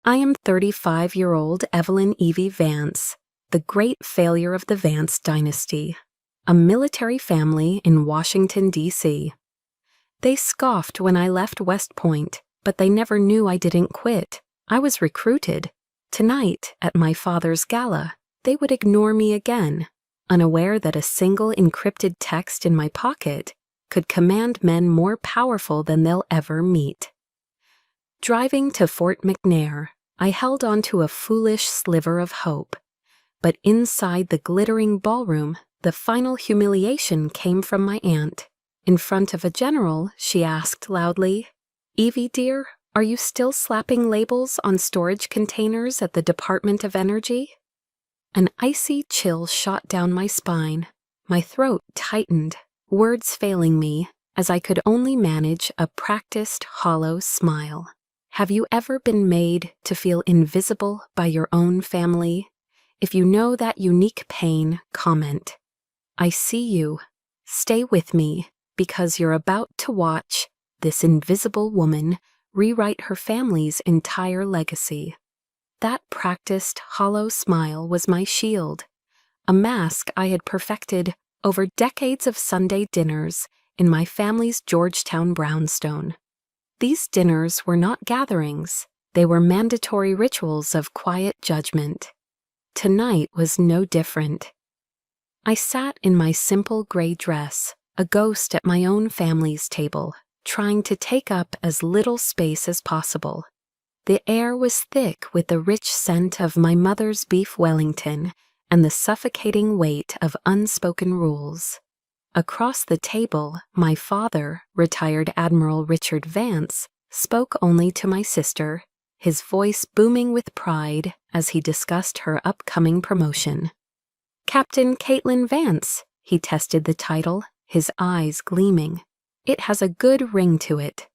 I am 35-year-old Evelyn Evie Vance, the great failure of the Vance dynasty, a military family in Washington, D.C. They scoffed when I left West Point, but they never knew I didn't quit. I was recruited. Tonight, at my father's gala, they would ignore me again, unaware that a single encrypted text in my pocket could command men more powerful than they'll ever meet. Driving to Fort McNair, I held on to a foolish sliver of hope. But inside the glittering ballroom, the final humiliation came from my aunt. In front of a general, she asked loudly, "Evie, dear, are you still slapping labels on storage containers at the Department of Energy?" An icy chill shot down my spine. My throat tightened, words failing me, as I could only manage a practiced, hollow smile. Have you ever been made to feel invisible by your own family? If you know that unique pain, comment. I see you. Stay with me, because you're about to watch this invisible woman rewrite her family's entire legacy. That practiced, hollow smile was my shield, a mask I had perfected over decades of Sunday dinners in my family's Georgetown brownstone. These dinners were not gatherings, they were mandatory rituals of quiet judgment. Tonight was no different. I sat in my simple gray dress, a ghost at my own family's table, trying to take up as little space as possible. The air was thick with the rich scent of my mother's beef Wellington and the suffocating weight of unspoken rules. Across the table, my father, retired Admiral Richard Vance, spoke only to my sister, his voice booming with pride as he discussed her upcoming promotion. "Captain Caitlin Vance," he tested the title, his eyes gleaming. "It has a good ring to it."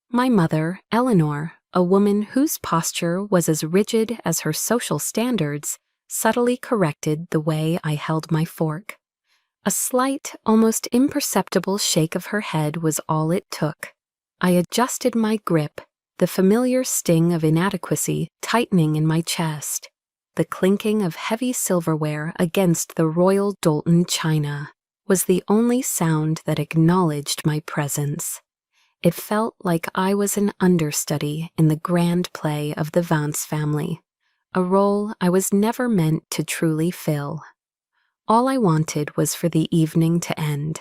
My mother, Eleanor, a woman whose posture was as rigid as her social standards, subtly corrected the way I held my fork. A slight, almost imperceptible shake of her head was all it took. I adjusted my grip, the familiar sting of inadequacy tightening in my chest. The clinking of heavy silverware against the Royal Doulton china was the only sound that acknowledged my presence. It felt like I was an understudy in the grand play of the Vance family, a role I was never meant to truly fill. All I wanted was for the evening to end.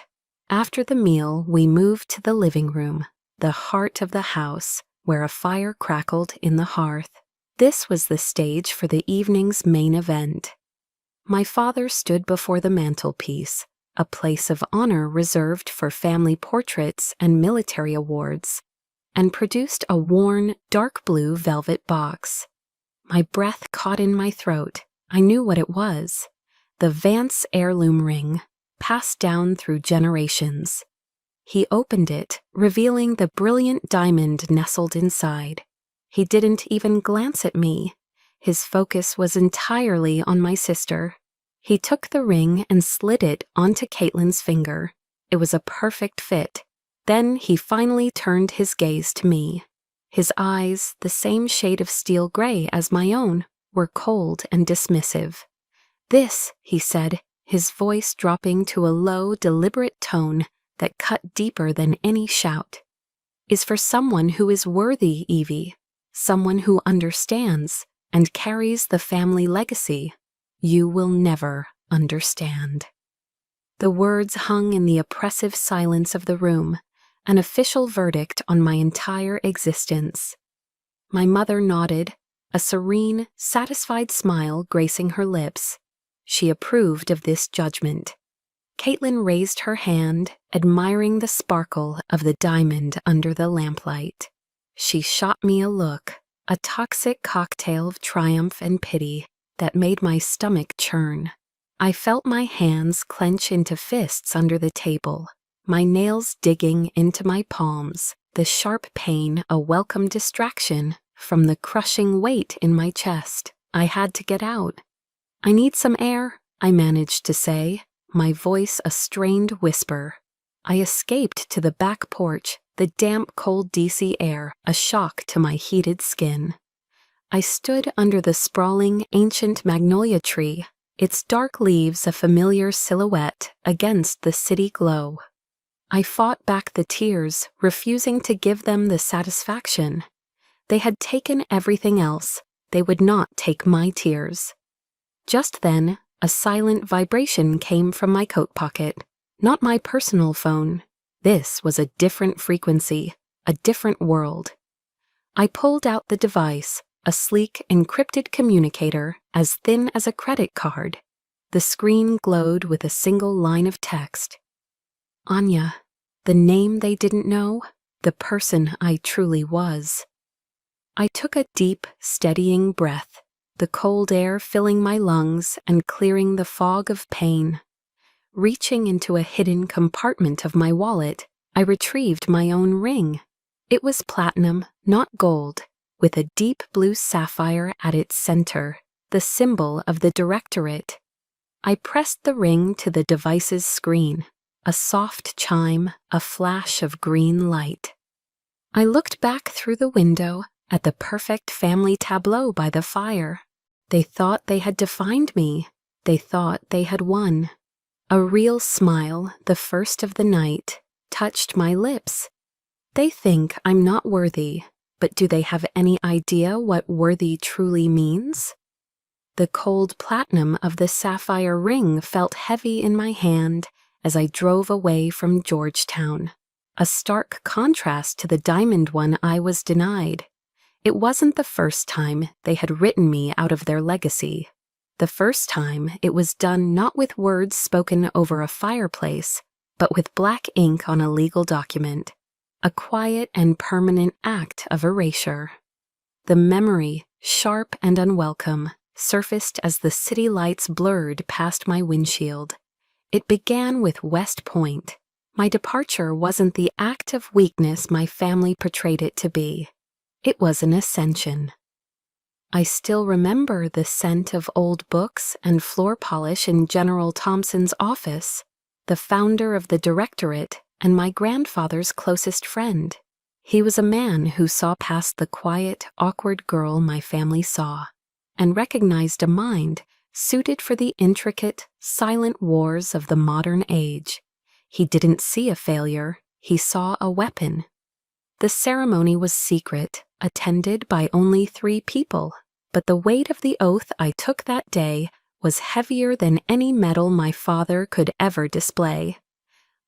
After the meal, we moved to the living room, the heart of the house, where a fire crackled in the hearth. This was the stage for the evening's main event. My father stood before the mantelpiece, a place of honor reserved for family portraits and military awards, and produced a worn, dark blue velvet box. My breath caught in my throat. I knew what it was. The Vance heirloom ring, passed down through generations. He opened it, revealing the brilliant diamond nestled inside. He didn't even glance at me. His focus was entirely on my sister. He took the ring and slid it onto Caitlin's finger. It was a perfect fit. Then he finally turned his gaze to me. His eyes, the same shade of steel gray as my own, were cold and dismissive. "This," he said, his voice dropping to a low, deliberate tone that cut deeper than any shout, "is for someone who is worthy, Evie, someone who understands and carries the family legacy. You will never understand." The words hung in the oppressive silence of the room, an official verdict on my entire existence. My mother nodded, a serene, satisfied smile gracing her lips. She approved of this judgment. Caitlin raised her hand, admiring the sparkle of the diamond under the lamplight. She shot me a look, a toxic cocktail of triumph and pity that made my stomach churn. I felt my hands clench into fists under the table, my nails digging into my palms, the sharp pain a welcome distraction from the crushing weight in my chest. I had to get out. "I need some air," I managed to say, my voice a strained whisper. I escaped to the back porch, the damp, cold DC air a shock to my heated skin. I stood under the sprawling, ancient magnolia tree, its dark leaves a familiar silhouette against the city glow. I fought back the tears, refusing to give them the satisfaction. They had taken everything else. They would not take my tears. Just then, a silent vibration came from my coat pocket. Not my personal phone. This was a different frequency, a different world. I pulled out the device, a sleek, encrypted communicator as thin as a credit card. The screen glowed with a single line of text. Anya, the name they didn't know, the person I truly was. I took a deep, steadying breath, the cold air filling my lungs and clearing the fog of pain. Reaching into a hidden compartment of my wallet, I retrieved my own ring. It was platinum, not gold, with a deep blue sapphire at its center, the symbol of the directorate. I pressed the ring to the device's screen, a soft chime, a flash of green light. I looked back through the window at the perfect family tableau by the fire. They thought they had defined me. They thought they had won. A real smile, the first of the night, touched my lips. They think I'm not worthy, but do they have any idea what worthy truly means? The cold platinum of the sapphire ring felt heavy in my hand as I drove away from Georgetown, a stark contrast to the diamond one I was denied. It wasn't the first time they had written me out of their legacy. The first time it was done not with words spoken over a fireplace, but with black ink on a legal document, a quiet and permanent act of erasure. The memory, sharp and unwelcome, surfaced as the city lights blurred past my windshield. It began with West Point. My departure wasn't the act of weakness my family portrayed it to be. It was an ascension. I still remember the scent of old books and floor polish in General Thompson's office, the founder of the directorate and my grandfather's closest friend. He was a man who saw past the quiet, awkward girl my family saw, and recognized a mind suited for the intricate, silent wars of the modern age. He didn't see a failure, he saw a weapon. The ceremony was secret, attended by only 3 people, but the weight of the oath I took that day was heavier than any medal my father could ever display.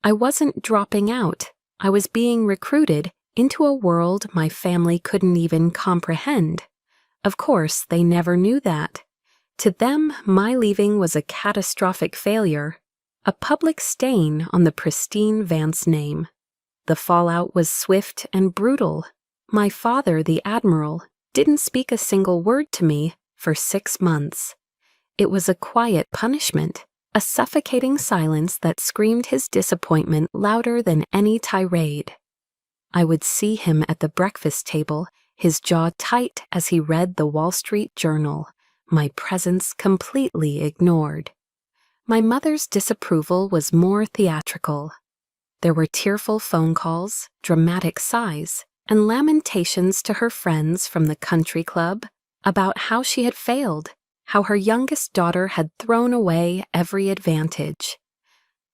I wasn't dropping out, I was being recruited into a world my family couldn't even comprehend. Of course, they never knew that. To them, my leaving was a catastrophic failure, a public stain on the pristine Vance name. The fallout was swift and brutal. My father, the admiral, didn't speak a single word to me for 6 months. It was a quiet punishment, a suffocating silence that screamed his disappointment louder than any tirade. I would see him at the breakfast table, his jaw tight as he read the Wall Street Journal, my presence completely ignored. My mother's disapproval was more theatrical. There were tearful phone calls, dramatic sighs, and lamentations to her friends from the country club about how she had failed, how her youngest daughter had thrown away every advantage.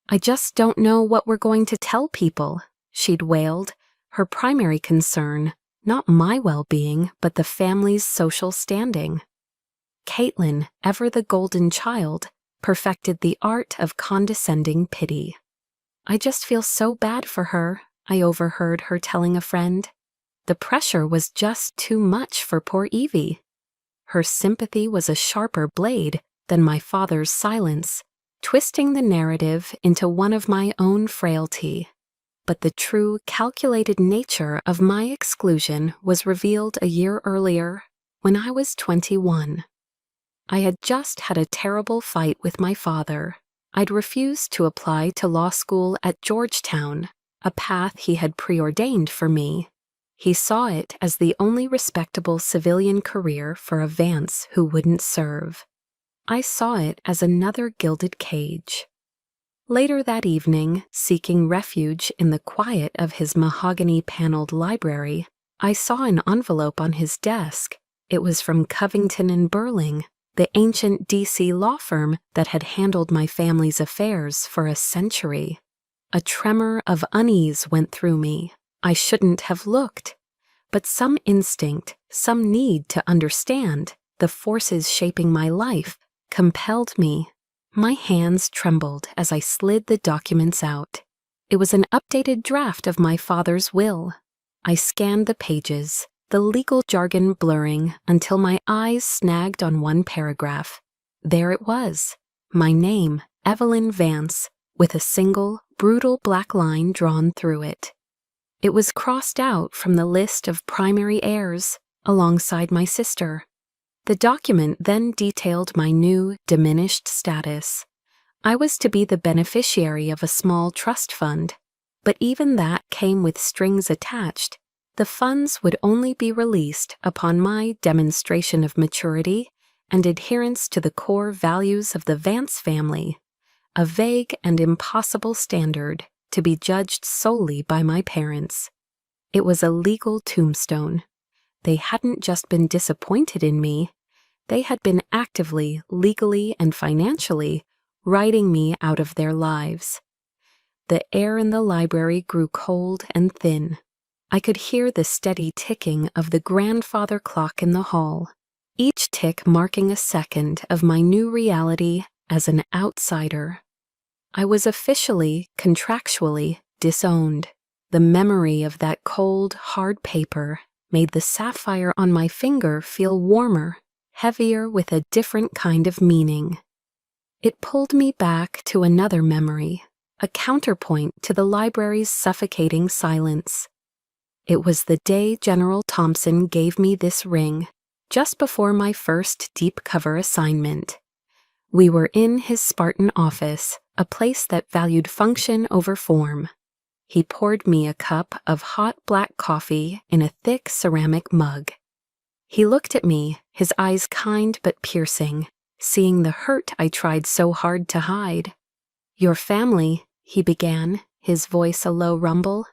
"I just don't know what we're going to tell people," she'd wailed, her primary concern, not my well-being, but the family's social standing. Caitlin, ever the golden child, perfected the art of condescending pity. "I just feel so bad for her," I overheard her telling a friend. The pressure was just too much for poor Evie. Her sympathy was a sharper blade than my father's silence, twisting the narrative into one of my own frailty. But the true, calculated nature of my exclusion was revealed a year earlier, when I was 21. I had just had a terrible fight with my father. I'd refused to apply to law school at Georgetown, a path he had preordained for me. He saw it as the only respectable civilian career for a Vance who wouldn't serve. I saw it as another gilded cage. Later that evening, seeking refuge in the quiet of his mahogany-paneled library, I saw an envelope on his desk. It was from Covington and Burling, the ancient D.C. law firm that had handled my family's affairs for a century. A tremor of unease went through me. I shouldn't have looked. But some instinct, some need to understand the forces shaping my life, compelled me. My hands trembled as I slid the documents out. It was an updated draft of my father's will. I scanned the pages, the legal jargon blurring until my eyes snagged on one paragraph. There it was, my name, Evelyn Vance, with a single, brutal black line drawn through it. It was crossed out from the list of primary heirs, alongside my sister. The document then detailed my new, diminished status. I was to be the beneficiary of a small trust fund, but even that came with strings attached. The funds would only be released upon my demonstration of maturity and adherence to the core values of the Vance family, a vague and impossible standard to be judged solely by my parents. It was a legal tombstone. They hadn't just been disappointed in me, they had been actively, legally, and financially writing me out of their lives. The air in the library grew cold and thin. I could hear the steady ticking of the grandfather clock in the hall, each tick marking a second of my new reality as an outsider. I was officially, contractually disowned. The memory of that cold, hard paper made the sapphire on my finger feel warmer, heavier with a different kind of meaning. It pulled me back to another memory, a counterpoint to the library's suffocating silence. It was the day General Thompson gave me this ring, just before my first deep cover assignment. We were in his Spartan office, a place that valued function over form. He poured me a cup of hot black coffee in a thick ceramic mug. He looked at me, his eyes kind but piercing, seeing the hurt I tried so hard to hide. "Your family," he began, his voice a low rumble.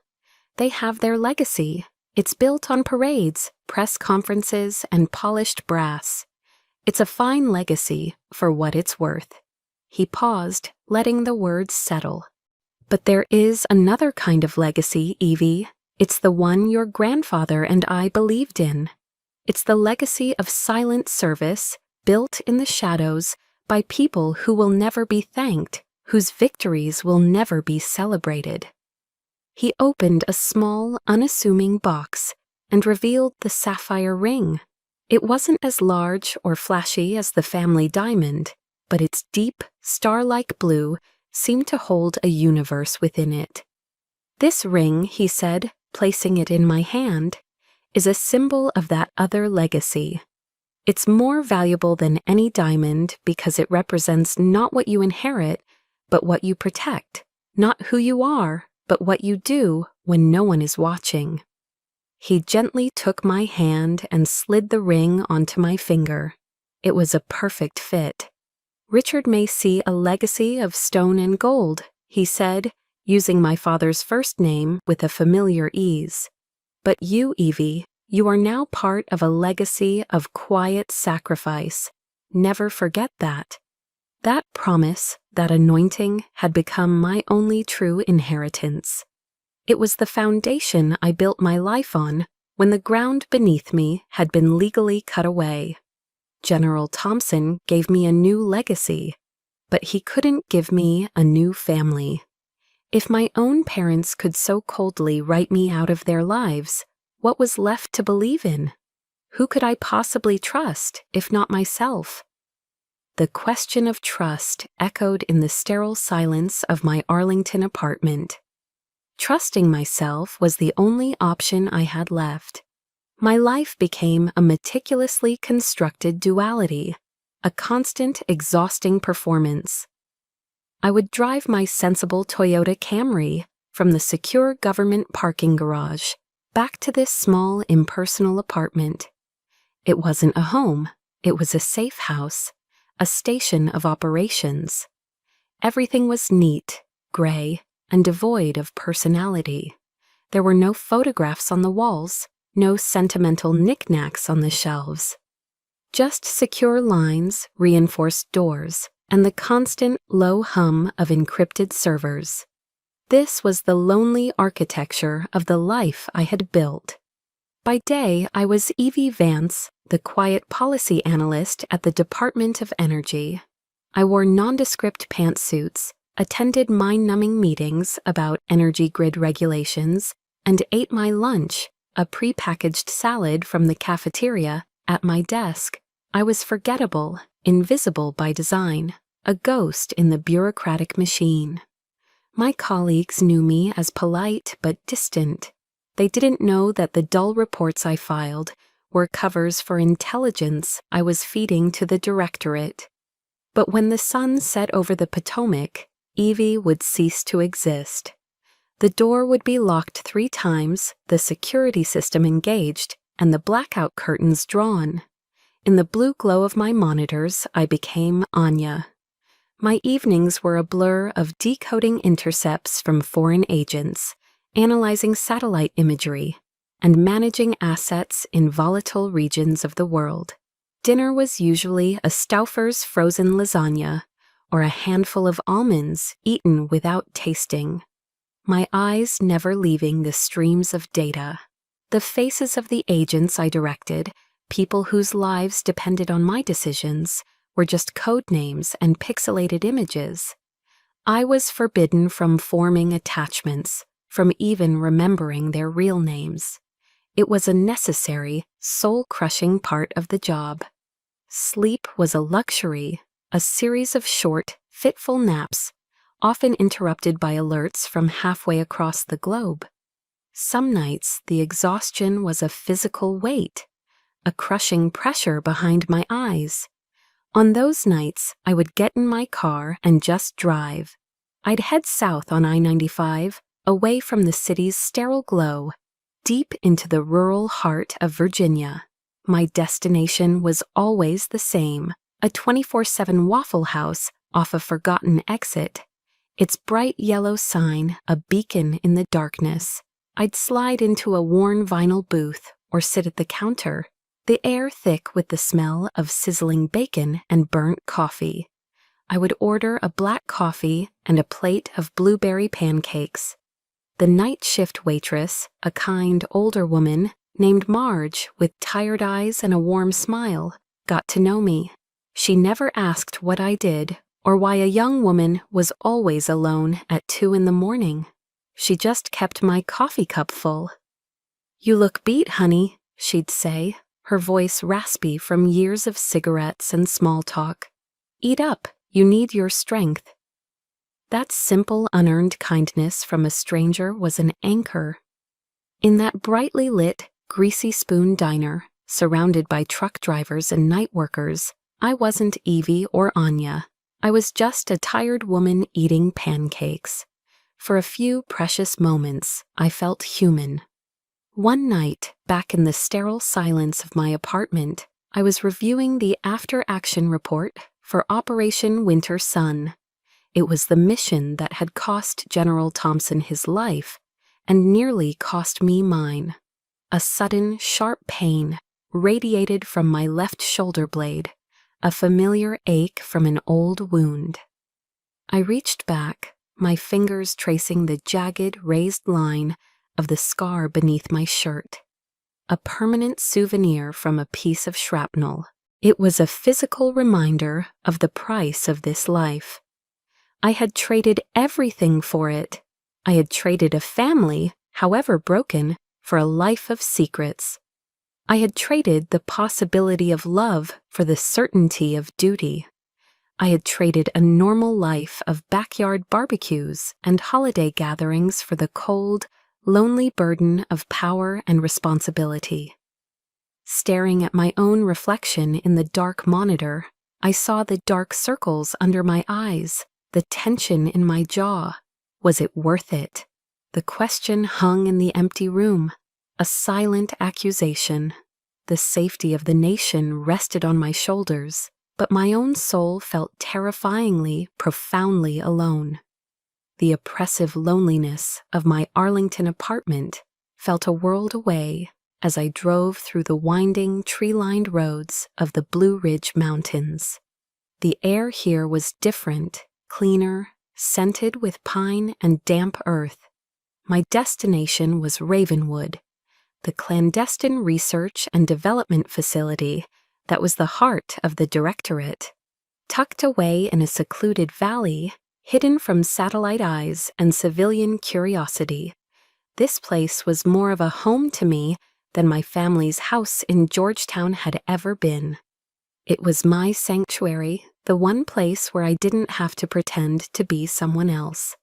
"They have their legacy. It's built on parades, press conferences, and polished brass. It's a fine legacy, for what it's worth." He paused, letting the words settle. "But there is another kind of legacy, Evie. It's the one your grandfather and I believed in. It's the legacy of silent service, built in the shadows by people who will never be thanked, whose victories will never be celebrated." He opened a small, unassuming box and revealed the sapphire ring. It wasn't as large or flashy as the family diamond, but its deep, star-like blue seemed to hold a universe within it. "This ring," he said, placing it in my hand, "is a symbol of that other legacy. It's more valuable than any diamond because it represents not what you inherit, but what you protect, not who you are, but what you do when no one is watching." He gently took my hand and slid the ring onto my finger. It was a perfect fit. "Richard may see a legacy of stone and gold," he said, using my father's first name with a familiar ease. "But you, Evie, you are now part of a legacy of quiet sacrifice. Never forget that." That promise, that anointing, had become my only true inheritance. It was the foundation I built my life on when the ground beneath me had been legally cut away. General Thompson gave me a new legacy, but he couldn't give me a new family. If my own parents could so coldly write me out of their lives, what was left to believe in? Who could I possibly trust, if not myself? The question of trust echoed in the sterile silence of my Arlington apartment. Trusting myself was the only option I had left. My life became a meticulously constructed duality, a constant, exhausting performance. I would drive my sensible Toyota Camry from the secure government parking garage back to this small, impersonal apartment. It wasn't a home, it was a safe house, a station of operations. Everything was neat, gray, and devoid of personality. There were no photographs on the walls, no sentimental knickknacks on the shelves. Just secure lines, reinforced doors, and the constant low hum of encrypted servers. This was the lonely architecture of the life I had built. By day, I was Evie Vance, the quiet policy analyst at the Department of Energy. I wore nondescript pantsuits, attended mind-numbing meetings about energy grid regulations, and ate my lunch, a prepackaged salad from the cafeteria, at my desk. I was forgettable, invisible by design, a ghost in the bureaucratic machine. My colleagues knew me as polite but distant. They didn't know that the dull reports I filed were covers for intelligence I was feeding to the directorate. But when the sun set over the Potomac, Evie would cease to exist. The door would be locked 3 times, the security system engaged, and the blackout curtains drawn. In the blue glow of my monitors, I became Anya. My evenings were a blur of decoding intercepts from foreign agents, analyzing satellite imagery, and managing assets in volatile regions of the world. Dinner was usually a Stauffer's frozen lasagna or a handful of almonds eaten without tasting, my eyes never leaving the streams of data. The faces of the agents I directed, people whose lives depended on my decisions, were just code names and pixelated images. I was forbidden from forming attachments, from even remembering their real names. It was a necessary, soul-crushing part of the job. Sleep was a luxury, a series of short, fitful naps, often interrupted by alerts from halfway across the globe. Some nights, the exhaustion was a physical weight, a crushing pressure behind my eyes. On those nights, I would get in my car and just drive. I'd head south on I-95, away from the city's sterile glow, deep into the rural heart of Virginia. My destination was always the same, a 24/7 Waffle House off a forgotten exit. Its bright yellow sign a beacon in the darkness. I'd slide into a worn vinyl booth or sit at the counter, the air thick with the smell of sizzling bacon and burnt coffee. I would order a black coffee and a plate of blueberry pancakes. The night shift waitress, a kind older woman named Marge with tired eyes and a warm smile, got to know me. She never asked what I did or why a young woman was always alone at 2 in the morning. She just kept my coffee cup full. "You look beat, honey," she'd say, her voice raspy from years of cigarettes and small talk. "Eat up, you need your strength." That simple, unearned kindness from a stranger was an anchor. In that brightly lit, greasy spoon diner, surrounded by truck drivers and night workers, I wasn't Evie or Anya. I was just a tired woman eating pancakes. For a few precious moments, I felt human. One night, back in the sterile silence of my apartment, I was reviewing the after-action report for Operation Winter Sun. It was the mission that had cost General Thompson his life and nearly cost me mine. A sudden, sharp pain radiated from my left shoulder blade, a familiar ache from an old wound. I reached back, my fingers tracing the jagged, raised line of the scar beneath my shirt. A permanent souvenir from a piece of shrapnel. It was a physical reminder of the price of this life. I had traded everything for it. I had traded a family, however broken, for a life of secrets. I had traded the possibility of love for the certainty of duty. I had traded a normal life of backyard barbecues and holiday gatherings for the cold, lonely burden of power and responsibility. Staring at my own reflection in the dark monitor, I saw the dark circles under my eyes, the tension in my jaw. Was it worth it? The question hung in the empty room, a silent accusation. The safety of the nation rested on my shoulders, but my own soul felt terrifyingly, profoundly alone. The oppressive loneliness of my Arlington apartment felt a world away, as I drove through the winding, tree-lined roads of the Blue Ridge Mountains. The air here was different, cleaner, scented with pine and damp earth. My destination was Ravenwood, the clandestine research and development facility that was the heart of the directorate. Tucked away in a secluded valley, hidden from satellite eyes and civilian curiosity, this place was more of a home to me than my family's house in Georgetown had ever been. It was my sanctuary, the one place where I didn't have to pretend to be someone else.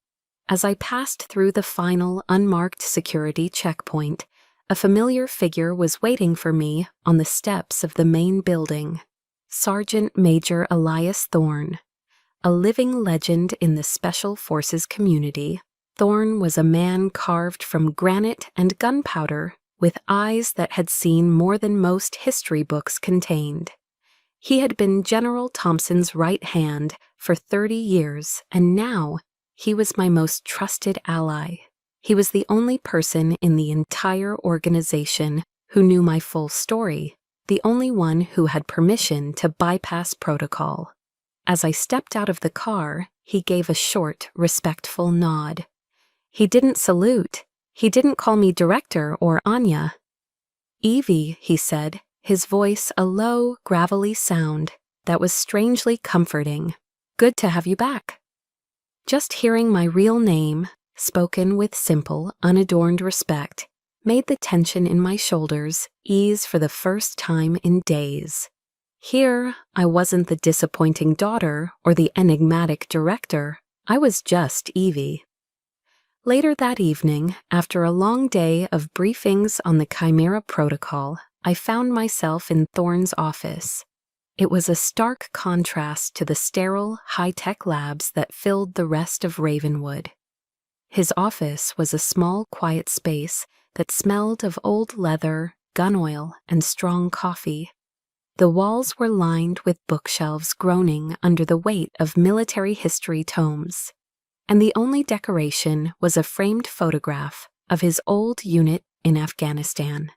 As I passed through the final unmarked security checkpoint, a familiar figure was waiting for me on the steps of the main building. Sergeant Major Elias Thorne. A living legend in the Special Forces community, Thorne was a man carved from granite and gunpowder, with eyes that had seen more than most history books contained. He had been General Thompson's right hand for 30 years, and now he was my most trusted ally. He was the only person in the entire organization who knew my full story, the only one who had permission to bypass protocol. As I stepped out of the car, he gave a short, respectful nod. He didn't salute. He didn't call me director or Anya. Evie, he said, his voice a low, gravelly sound that was strangely comforting. Good to have you back. Just hearing my real name, spoken with simple, unadorned respect, made the tension in my shoulders ease for the first time in days. Here, I wasn't the disappointing daughter or the enigmatic director. I was just Evie. Later that evening, after a long day of briefings on the Chimera Protocol, I found myself in Thorne's office. It was a stark contrast to the sterile, high-tech labs that filled the rest of Ravenwood. His office was a small, quiet space that smelled of old leather, gun oil, and strong coffee. The walls were lined with bookshelves groaning under the weight of military history tomes, and the only decoration was a framed photograph of his old unit in Afghanistan.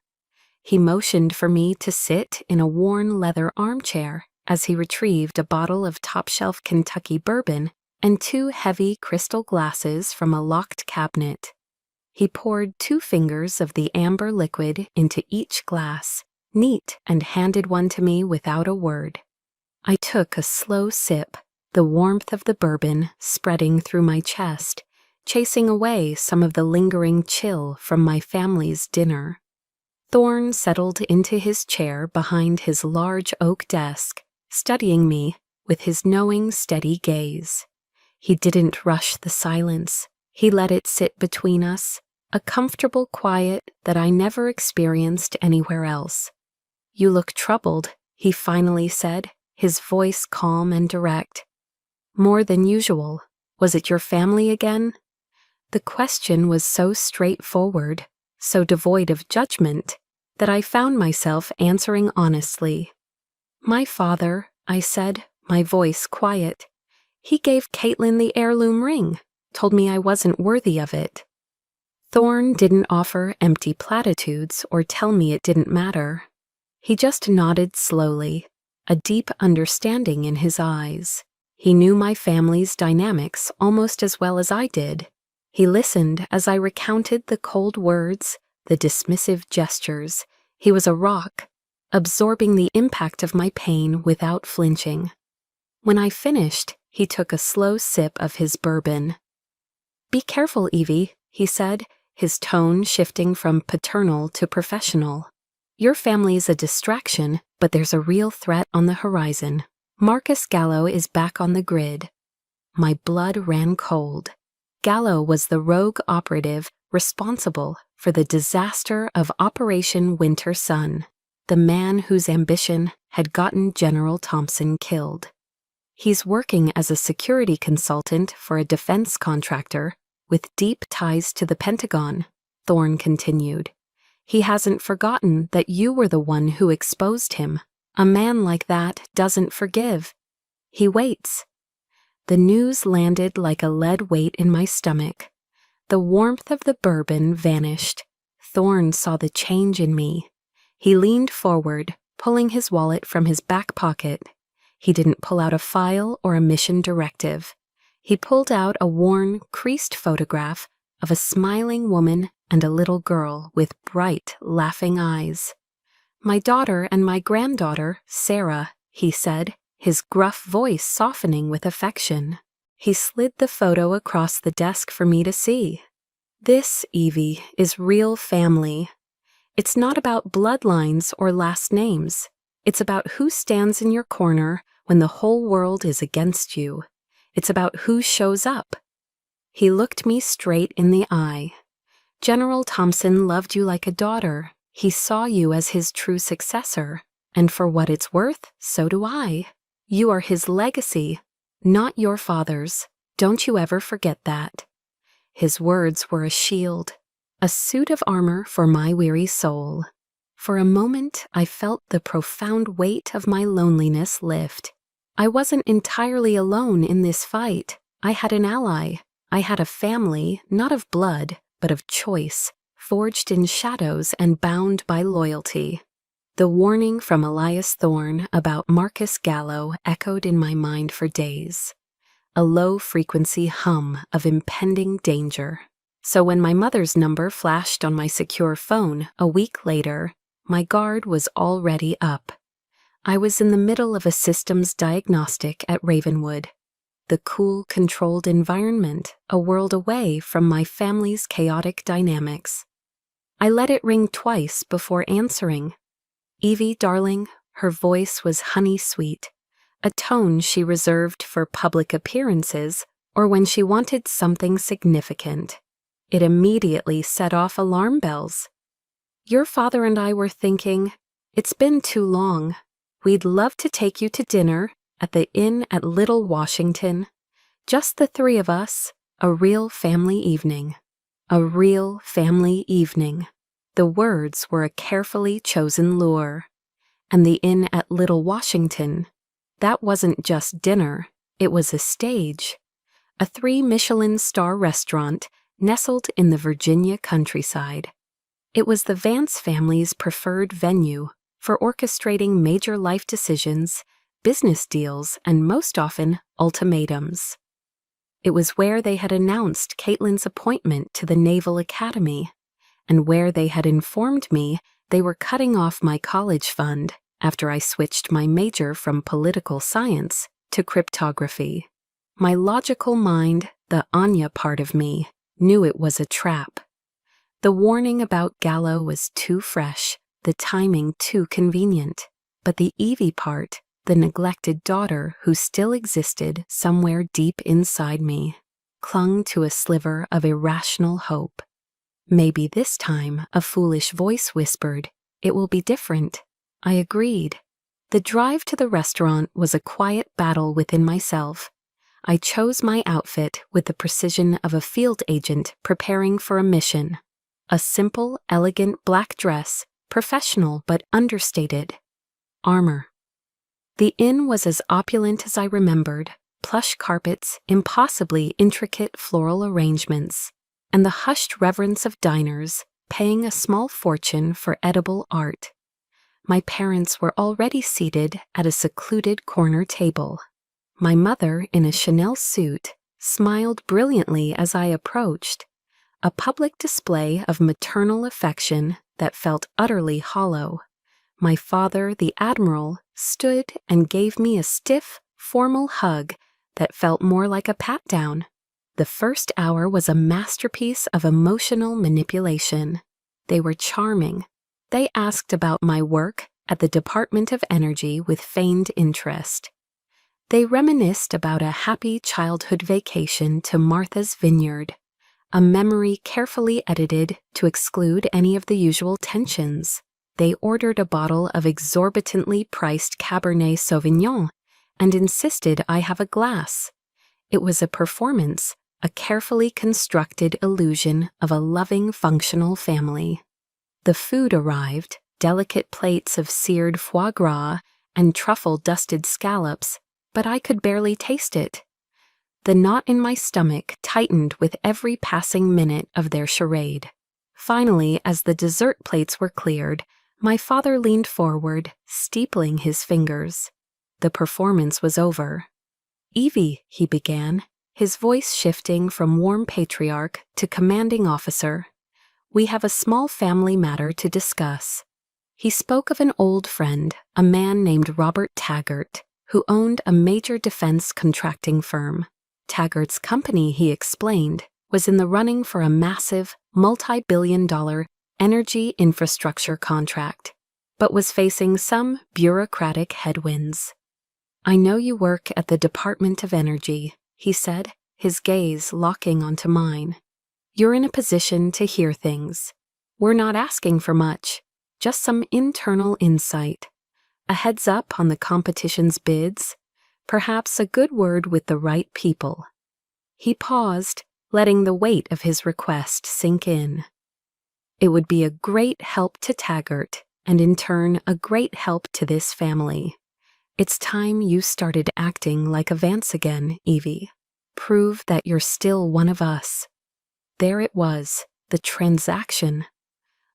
He motioned for me to sit in a worn leather armchair as he retrieved a bottle of top-shelf Kentucky bourbon and 2 heavy crystal glasses from a locked cabinet. He poured 2 fingers of the amber liquid into each glass, neat, and handed one to me without a word. I took a slow sip, the warmth of the bourbon spreading through my chest, chasing away some of the lingering chill from my family's dinner. Thorne settled into his chair behind his large oak desk, studying me with his knowing, steady gaze. He didn't rush the silence. He let it sit between us, a comfortable quiet that I never experienced anywhere else. "You look troubled," he finally said, his voice calm and direct. "More than usual. Was it your family again?" The question was so straightforward, so devoid of judgment, that I found myself answering honestly. "My father," I said, my voice quiet. "He gave Caitlin the heirloom ring, told me I wasn't worthy of it." Thorne didn't offer empty platitudes or tell me it didn't matter. He just nodded slowly, a deep understanding in his eyes. He knew my family's dynamics almost as well as I did. He listened as I recounted the cold words, the dismissive gestures. He was a rock, absorbing the impact of my pain without flinching. When I finished, he took a slow sip of his bourbon. "Be careful, Evie," he said, his tone shifting from paternal to professional. "Your family's a distraction, but there's a real threat on the horizon. Marcus Gallo is back on the grid." My blood ran cold. Gallo was the rogue operative responsible for the disaster of Operation Winter Sun, the man whose ambition had gotten General Thompson killed. He's working as a security consultant for a defense contractor with deep ties to the Pentagon, Thorne continued. He hasn't forgotten that you were the one who exposed him. A man like that doesn't forgive. He waits. The news landed like a lead weight in my stomach. The warmth of the bourbon vanished. Thorne saw the change in me. He leaned forward, pulling his wallet from his back pocket. He didn't pull out a file or a mission directive. He pulled out a worn, creased photograph of a smiling woman and a little girl with bright, laughing eyes. "My daughter and my granddaughter, Sarah," he said, his gruff voice softening with affection. He slid the photo across the desk for me to see. "This, Evie, is real family. It's not about bloodlines or last names. It's about who stands in your corner when the whole world is against you. It's about who shows up." He looked me straight in the eye. "General Thompson loved you like a daughter. He saw you as his true successor. And for what it's worth, so do I. You are his legacy, not your father's. Don't you ever forget that." His words were a shield, a suit of armor for my weary soul. For a moment, I felt the profound weight of my loneliness lift. I wasn't entirely alone in this fight. I had an ally. I had a family, not of blood, but of choice, forged in shadows and bound by loyalty. The warning from Elias Thorne about Marcus Gallo echoed in my mind for days. A low-frequency hum of impending danger. So when my mother's number flashed on my secure phone a week later, my guard was already up. I was in the middle of a systems diagnostic at Ravenwood. The cool, controlled environment, a world away from my family's chaotic dynamics. I let it ring twice before answering. "Evie, darling," her voice was honey-sweet, a tone she reserved for public appearances or when she wanted something significant. It immediately set off alarm bells. "Your father and I were thinking, it's been too long. We'd love to take you to dinner at the Inn at Little Washington. Just the three of us, a real family evening." A real family evening. The words were a carefully chosen lure. And the Inn at Little Washington, that wasn't just dinner, it was a stage. A 3-Michelin-star restaurant nestled in the Virginia countryside. It was the Vance family's preferred venue for orchestrating major life decisions, business deals, and most often, ultimatums. It was where they had announced Caitlin's appointment to the Naval Academy, and where they had informed me they were cutting off my college fund after I switched my major from political science to cryptography. My logical mind, the Anya part of me, knew it was a trap. The warning about Gallo was too fresh, the timing too convenient, but the Evie part, the neglected daughter who still existed somewhere deep inside me, clung to a sliver of irrational hope. Maybe this time, a foolish voice whispered, "It will be different." I agreed. The drive to the restaurant was a quiet battle within myself. I chose my outfit with the precision of a field agent preparing for a mission. A simple, elegant black dress, professional but understated. Armor. The inn was as opulent as I remembered, plush carpets, impossibly intricate floral arrangements, and the hushed reverence of diners paying a small fortune for edible art. My parents were already seated at a secluded corner table. My mother, in a Chanel suit, smiled brilliantly as I approached, a public display of maternal affection that felt utterly hollow. My father, the Admiral, stood and gave me a stiff, formal hug that felt more like a pat-down. The first hour was a masterpiece of emotional manipulation. They were charming. They asked about my work at the Department of Energy with feigned interest. They reminisced about a happy childhood vacation to Martha's Vineyard, a memory carefully edited to exclude any of the usual tensions. They ordered a bottle of exorbitantly priced Cabernet Sauvignon and insisted I have a glass. It was a performance, a carefully constructed illusion of a loving, functional family. The food arrived, delicate plates of seared foie gras and truffle-dusted scallops, but I could barely taste it. The knot in my stomach tightened with every passing minute of their charade. Finally, as the dessert plates were cleared, my father leaned forward, steepling his fingers. The performance was over. "Evie," he began, his voice shifting from warm patriarch to commanding officer, "we have a small family matter to discuss." He spoke of an old friend, a man named Robert Taggart, who owned a major defense contracting firm. Taggart's company, he explained, was in the running for a massive, multi-billion-dollar energy infrastructure contract, but was facing some bureaucratic headwinds. "I know you work at the Department of Energy," he said, his gaze locking onto mine. "You're in a position to hear things. We're not asking for much, just some internal insight, a heads up on the competition's bids, perhaps a good word with the right people." He paused, letting the weight of his request sink in. "It would be a great help to Taggart, and in turn a great help to this family. It's time you started acting like a Vance again, Evie. Prove that you're still one of us." There it was, the transaction.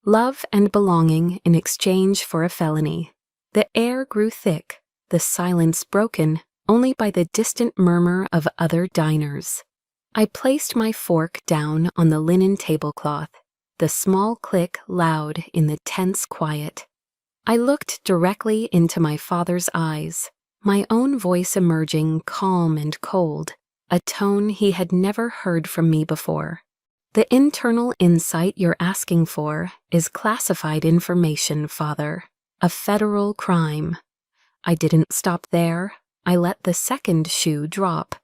Love and belonging in exchange for a felony. The air grew thick, the silence broken only by the distant murmur of other diners. I placed my fork down on the linen tablecloth, the small click loud in the tense quiet. I looked directly into my father's eyes, my own voice emerging calm and cold, a tone he had never heard from me before. "The internal insight you're asking for is classified information, Father. A federal crime." I didn't stop there. I let the second shoe drop.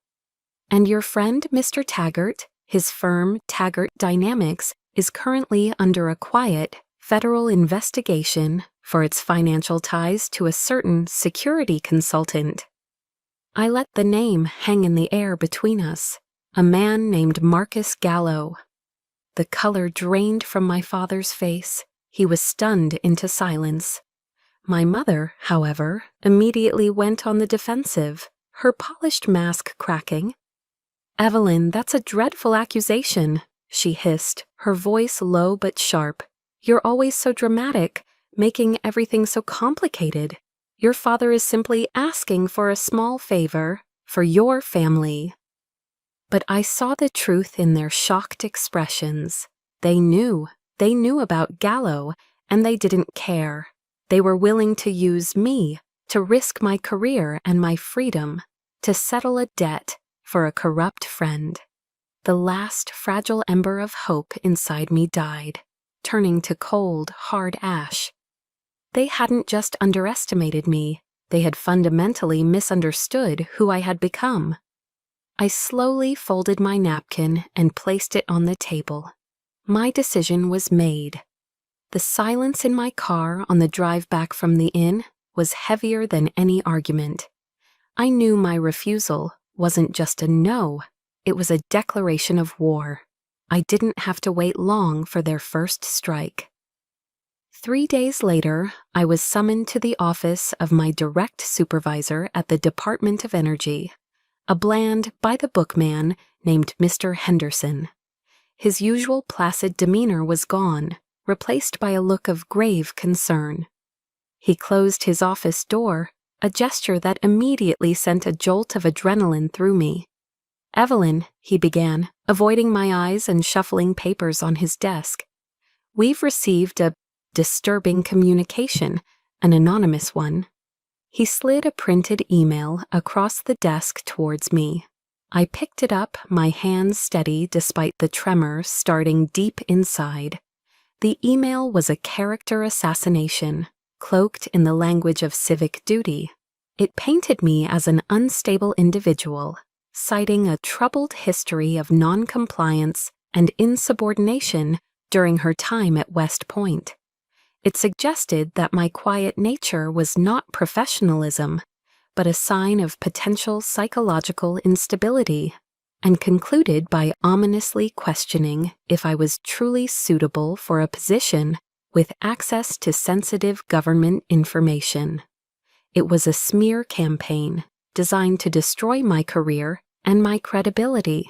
"And your friend, Mr. Taggart, his firm, Taggart Dynamics, is currently under a quiet federal investigation for its financial ties to a certain security consultant." I let the name hang in the air between us, a man named Marcus Gallo. The color drained from my father's face. He was stunned into silence. My mother, however, immediately went on the defensive, her polished mask cracking. "Evelyn, that's a dreadful accusation," she hissed, her voice low but sharp. "You're always so dramatic, making everything so complicated. Your father is simply asking for a small favor for your family." But I saw the truth in their shocked expressions. They knew about Gallo, and they didn't care. They were willing to use me, to risk my career and my freedom, to settle a debt for a corrupt friend. The last fragile ember of hope inside me died, turning to cold, hard ash. They hadn't just underestimated me, they had fundamentally misunderstood who I had become. I slowly folded my napkin and placed it on the table. My decision was made. The silence in my car on the drive back from the inn was heavier than any argument. I knew my refusal wasn't just a no, it was a declaration of war. I didn't have to wait long for their first strike. 3 days later, I was summoned to the office of my direct supervisor at the Department of Energy, a bland, by-the-book man named Mr. Henderson. His usual placid demeanor was gone, replaced by a look of grave concern. He closed his office door, a gesture that immediately sent a jolt of adrenaline through me. "Evelyn," he began, avoiding my eyes and shuffling papers on his desk, "we've received a disturbing communication, an anonymous one." He slid a printed email across the desk towards me. I picked it up, my hands steady despite the tremor starting deep inside. The email was a character assassination, cloaked in the language of civic duty. It painted me as an unstable individual, citing a troubled history of non-compliance and insubordination during her time at West Point. It suggested that my quiet nature was not professionalism, but a sign of potential psychological instability, and concluded by ominously questioning if I was truly suitable for a position with access to sensitive government information. It was a smear campaign designed to destroy my career and my credibility.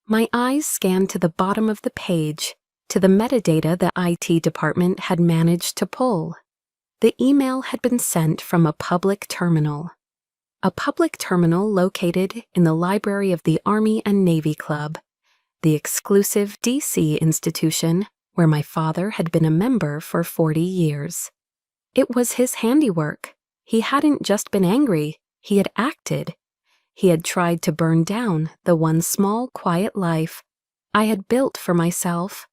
My eyes scanned to the bottom of the page, to the metadata the IT department had managed to pull. The email had been sent from a public terminal. A public terminal located in the library of the Army and Navy Club, the exclusive DC institution where my father had been a member for 40 years. It was his handiwork. He hadn't just been angry, he had acted. He had tried to burn down the one small, quiet life I had built for myself,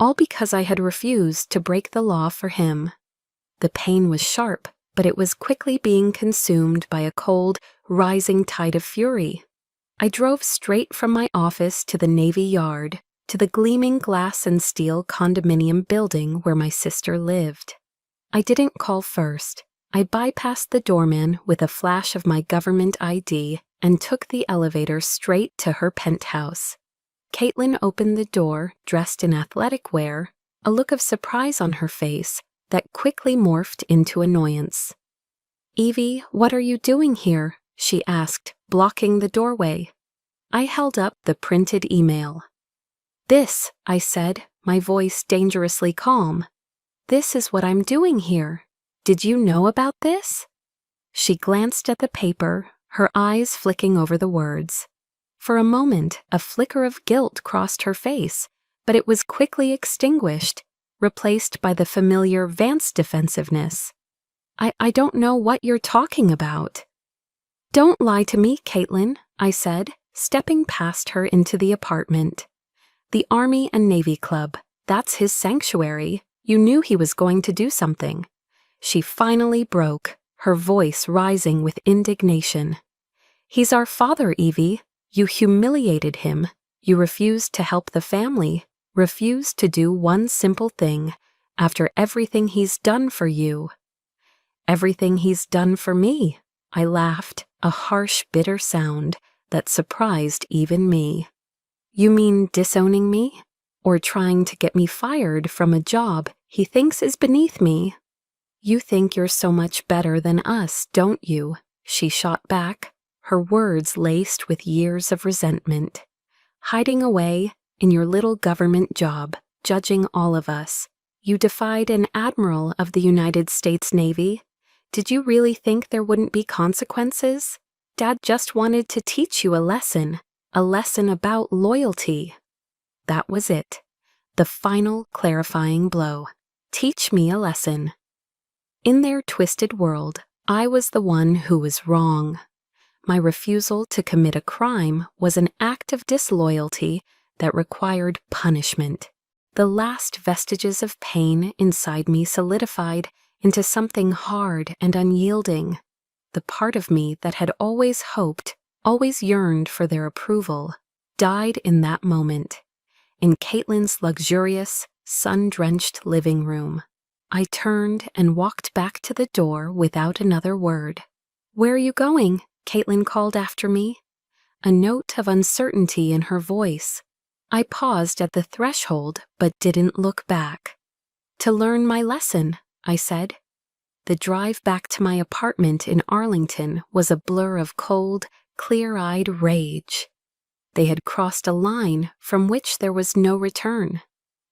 all because I had refused to break the law for him. The pain was sharp, but it was quickly being consumed by a cold, rising tide of fury. I drove straight from my office to the Navy Yard, to the gleaming glass and steel condominium building where my sister lived. I didn't call first. I bypassed the doorman with a flash of my government ID and took the elevator straight to her penthouse. Caitlin opened the door, dressed in athletic wear, a look of surprise on her face that quickly morphed into annoyance. "Evie, what are you doing here?" she asked, blocking the doorway. I held up the printed email. "This," I said, my voice dangerously calm. "This is what I'm doing here. Did you know about this?" She glanced at the paper, her eyes flicking over the words. For a moment, a flicker of guilt crossed her face, but it was quickly extinguished, replaced by the familiar Vance defensiveness. I don't know what you're talking about." "Don't lie to me, Caitlin," I said, stepping past her into the apartment. "The Army and Navy Club, that's his sanctuary. You knew he was going to do something." She finally broke, her voice rising with indignation. "He's our father, Evie. You humiliated him. You refused to help the family, refused to do one simple thing after everything he's done for you." "Everything he's done for me," I laughed, a harsh, bitter sound that surprised even me. "You mean disowning me? Or trying to get me fired from a job he thinks is beneath me?" "You think you're so much better than us, don't you?" she shot back, her words laced with years of resentment. "Hiding away in your little government job, judging all of us. You defied an admiral of the United States Navy. Did you really think there wouldn't be consequences? Dad just wanted to teach you a lesson about loyalty." That was it, the final clarifying blow. Teach me a lesson. In their twisted world, I was the one who was wrong. My refusal to commit a crime was an act of disloyalty that required punishment. The last vestiges of pain inside me solidified into something hard and unyielding. The part of me that had always hoped, always yearned for their approval, died in that moment. In Caitlin's luxurious, sun-drenched living room, I turned and walked back to the door without another word. "Where are you going?" Caitlin called after me, a note of uncertainty in her voice. I paused at the threshold but didn't look back. "To learn my lesson," I said. The drive back to my apartment in Arlington was a blur of cold, clear-eyed rage. They had crossed a line from which there was no return.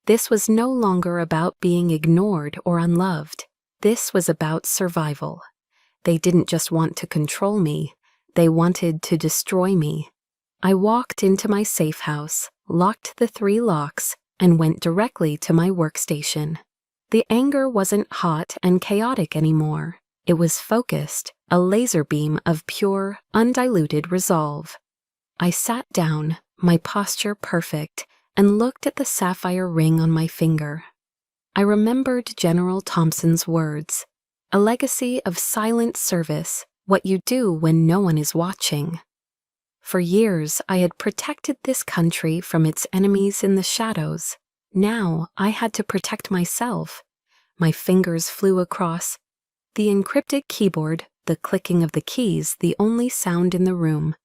This was no longer about being ignored or unloved. This was about survival. They didn't just want to control me, they wanted to destroy me. I walked into my safe house, locked the 3 locks, and went directly to my workstation. The anger wasn't hot and chaotic anymore. It was focused, a laser beam of pure, undiluted resolve. I sat down, my posture perfect, and looked at the sapphire ring on my finger. I remembered General Thompson's words, "A legacy of silent service, what you do when no one is watching." For years, I had protected this country from its enemies in the shadows. Now, I had to protect myself. My fingers flew across the encrypted keyboard, the clicking of the keys the only sound in the room.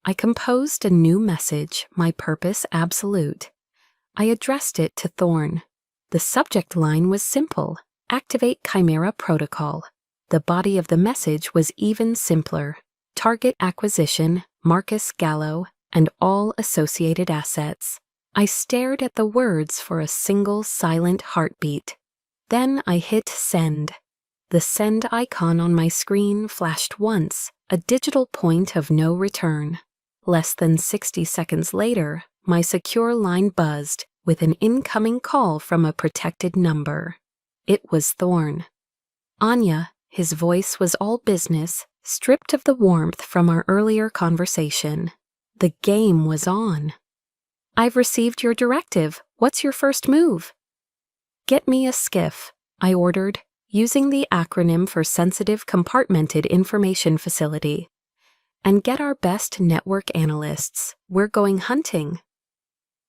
I composed a new message, my purpose absolute. I addressed it to Thorne. The subject line was simple: Activate Chimera Protocol. The body of the message was even simpler: Target acquisition, Marcus Gallo, and all associated assets. I stared at the words for a single silent heartbeat. Then I hit send. The send icon on my screen flashed once, a digital point of no return. Less than 60 seconds later, my secure line buzzed with an incoming call from a protected number. It was Thorn. Anya, his voice was all business, stripped of the warmth from our earlier conversation. The game was on. "I've received your directive. What's your first move?" "Get me a skiff," I ordered, using the acronym for Sensitive Compartmented Information Facility. "And get our best network analysts. We're going hunting."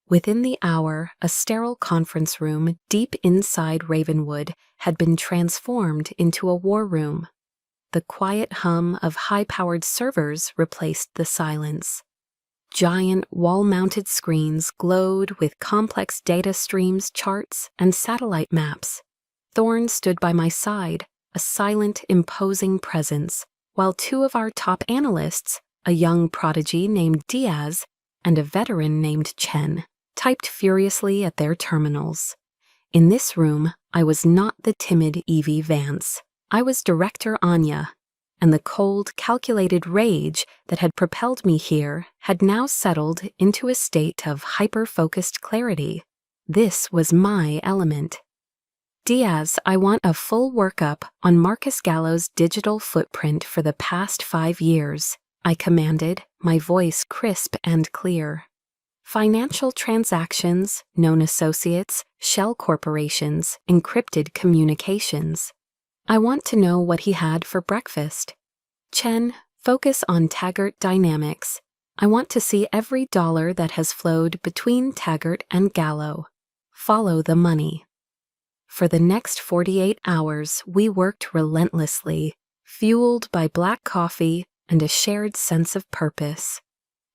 Within the hour, a sterile conference room deep inside Ravenwood had been transformed into a war room. The quiet hum of high-powered servers replaced the silence. Giant wall-mounted screens glowed with complex data streams, charts, and satellite maps. Thorn stood by my side, a silent, imposing presence, while two of our top analysts, a young prodigy named Diaz and a veteran named Chen, typed furiously at their terminals. In this room, I was not the timid Evie Vance. I was Director Anya, and the cold, calculated rage that had propelled me here had now settled into a state of hyper-focused clarity. This was my element. "Diaz, I want a full workup on Marcus Gallo's digital footprint for the past 5 years, I commanded, my voice crisp and clear. Financial transactions, known associates, shell corporations, encrypted communications. I want to know what he had for breakfast. Chen, focus on Taggart dynamics. I want to see every dollar that has flowed between Taggart and Gallo. Follow the money." For the next 48 hours, we worked relentlessly, fueled by black coffee and a shared sense of purpose.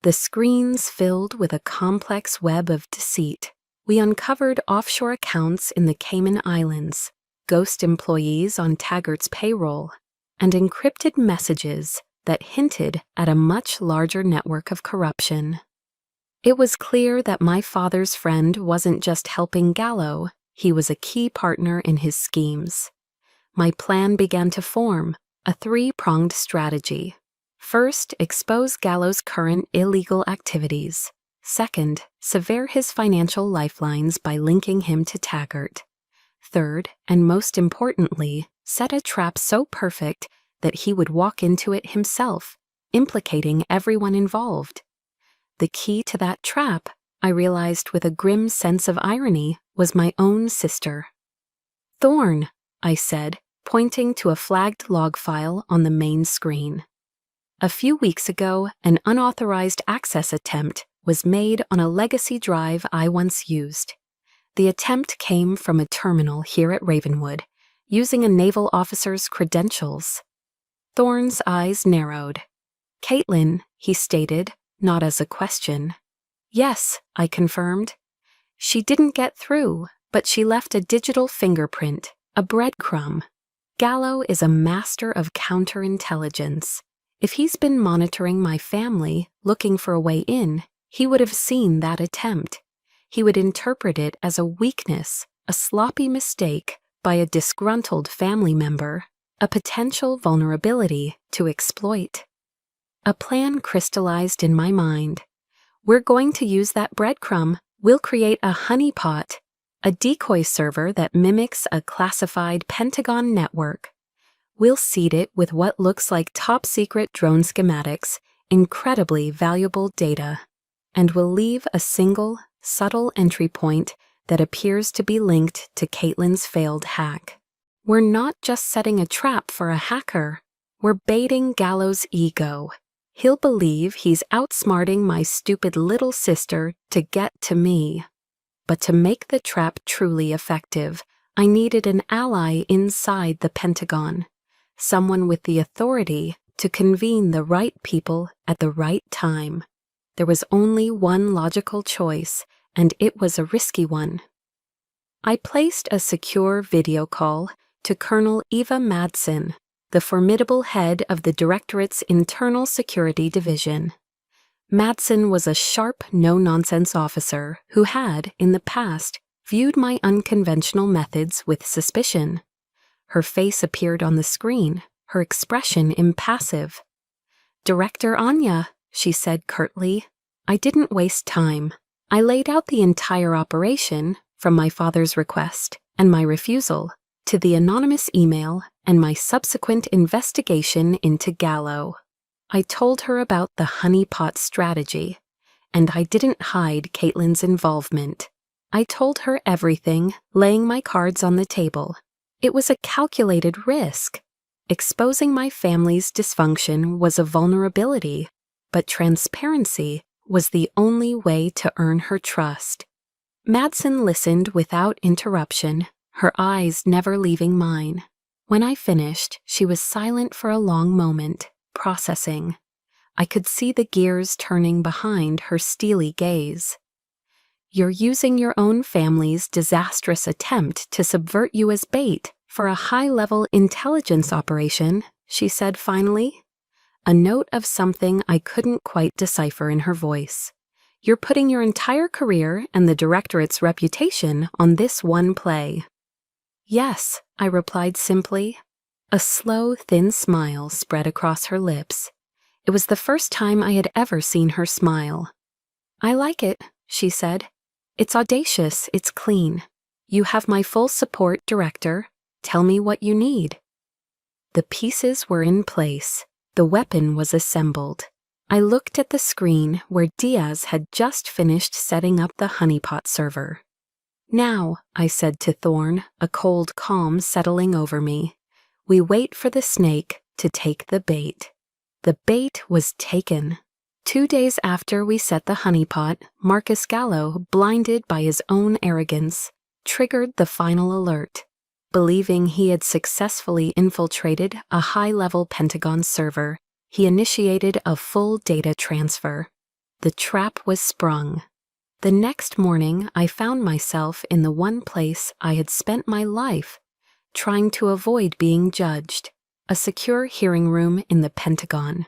The screens filled with a complex web of deceit. We uncovered offshore accounts in the Cayman Islands, ghost employees on Taggart's payroll, and encrypted messages that hinted at a much larger network of corruption. It was clear that my father's friend wasn't just helping Gallo, he was a key partner in his schemes. My plan began to form, a 3-pronged strategy. First, expose Gallo's current illegal activities. Second, sever his financial lifelines by linking him to Taggart. Third, and most importantly, set a trap so perfect that he would walk into it himself, implicating everyone involved. The key to that trap, I realized with a grim sense of irony, was my own sister. "Thorn," I said, pointing to a flagged log file on the main screen. "A few weeks ago, an unauthorized access attempt was made on a legacy drive I once used. The attempt came from a terminal here at Ravenwood, using a naval officer's credentials." Thorn's eyes narrowed. "Caitlin," he stated, not as a question. "Yes," I confirmed. "She didn't get through, but she left a digital fingerprint, a breadcrumb. Gallo is a master of counterintelligence. If he's been monitoring my family, looking for a way in, he would have seen that attempt. He would interpret it as a weakness, a sloppy mistake by a disgruntled family member, a potential vulnerability to exploit." A plan crystallized in my mind. "We're going to use that breadcrumb. We'll create a honeypot, a decoy server that mimics a classified Pentagon network. We'll seed it with what looks like top-secret drone schematics, incredibly valuable data, and we'll leave a single, subtle entry point that appears to be linked to Caitlin's failed hack. We're not just setting a trap for a hacker, we're baiting Gallo's ego. He'll believe he's outsmarting my stupid little sister to get to me. But to make the trap truly effective, I needed an ally inside the Pentagon, someone with the authority to convene the right people at the right time. There was only one logical choice, and it was a risky one. I placed a secure video call to Colonel Eva Madsen, the formidable head of the Directorate's Internal Security Division. Madsen was a sharp, no-nonsense officer who had, in the past, viewed my unconventional methods with suspicion. Her face appeared on the screen, her expression impassive. "Director Anya," she said curtly, "I didn't waste time. I laid out the entire operation, from my father's request and my refusal, to the anonymous email and my subsequent investigation into Gallo. I told her about the honeypot strategy, and I didn't hide Caitlin's involvement. I told her everything, laying my cards on the table. It was a calculated risk. Exposing my family's dysfunction was a vulnerability, but transparency was the only way to earn her trust." Madsen listened without interruption, her eyes never leaving mine. When I finished, she was silent for a long moment, processing. I could see the gears turning behind her steely gaze. "You're using your own family's disastrous attempt to subvert you as bait for a high-level intelligence operation," she said finally, a note of something I couldn't quite decipher in her voice. "You're putting your entire career and the directorate's reputation on this one play." "Yes," I replied simply. A slow, thin smile spread across her lips. It was the first time I had ever seen her smile. "I like it," she said. "It's audacious, it's clean. You have my full support, Director. Tell me what you need." The pieces were in place. The weapon was assembled. I looked at the screen where Diaz had just finished setting up the honeypot server. "Now," I said to Thorne, a cold calm settling over me, "we wait for the snake to take the bait." The bait was taken. 2 days after we set the honeypot, Marcus Gallo, blinded by his own arrogance, triggered the final alert. Believing he had successfully infiltrated a high-level Pentagon server, he initiated a full data transfer. The trap was sprung. The next morning, I found myself in the one place I had spent my life, trying to avoid being judged, a secure hearing room in the Pentagon.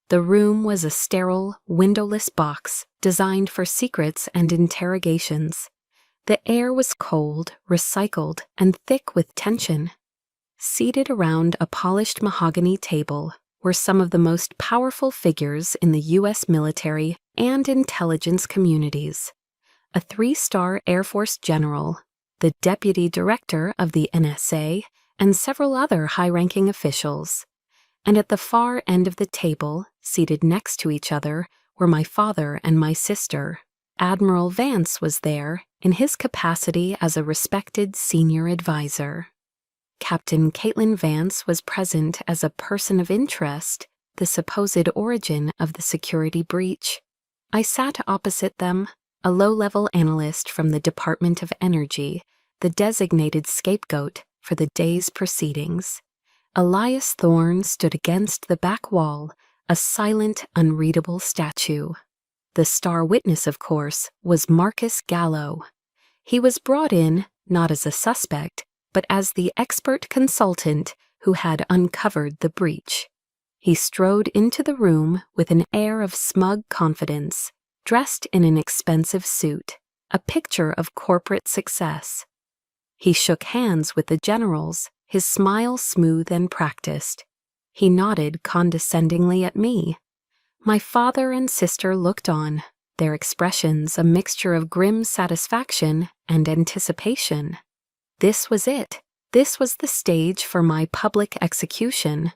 The room was a sterile, windowless box designed for secrets and interrogations. The air was cold, recycled, and thick with tension. Seated around a polished mahogany table were some of the most powerful figures in the U.S. military and intelligence communities. A 3-star Air Force general, the deputy director of the NSA, and several other high-ranking officials. And at the far end of the table, seated next to each other, were my father and my sister. Admiral Vance was there in his capacity as a respected senior advisor. Captain Caitlin Vance was present as a person of interest, the supposed origin of the security breach. I sat opposite them, a low-level analyst from the Department of Energy, the designated scapegoat for the day's proceedings. Elias Thorne stood against the back wall, a silent, unreadable statue. The star witness, of course, was Marcus Gallo. He was brought in, not as a suspect, but as the expert consultant who had uncovered the breach. He strode into the room with an air of smug confidence, dressed in an expensive suit, a picture of corporate success. He shook hands with the generals, his smile smooth and practiced. He nodded condescendingly at me. My father and sister looked on, their expressions a mixture of grim satisfaction and anticipation. This was it. This was the stage for my public execution.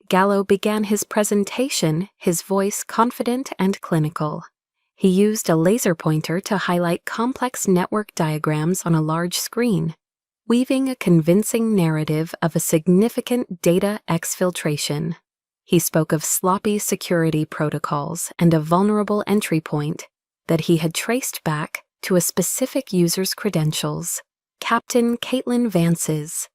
Gallo began his presentation, his voice confident and clinical. He used a laser pointer to highlight complex network diagrams on a large screen, weaving a convincing narrative of a significant data exfiltration. He spoke of sloppy security protocols and a vulnerable entry point that he had traced back to a specific user's credentials, Captain Caitlin Vance's.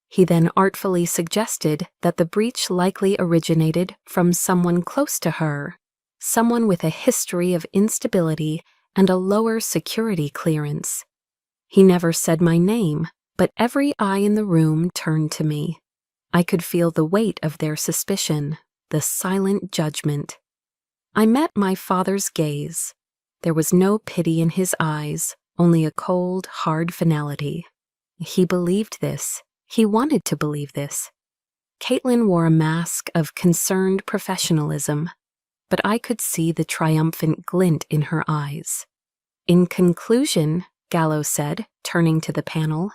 He then artfully suggested that the breach likely originated from someone close to her, someone with a history of instability and a lower security clearance. He never said my name, but every eye in the room turned to me. I could feel the weight of their suspicion, the silent judgment. I met my father's gaze. There was no pity in his eyes, only a cold, hard finality. He believed this. He wanted to believe this. Caitlin wore a mask of concerned professionalism, but I could see the triumphant glint in her eyes. In conclusion, Gallo said, turning to the panel,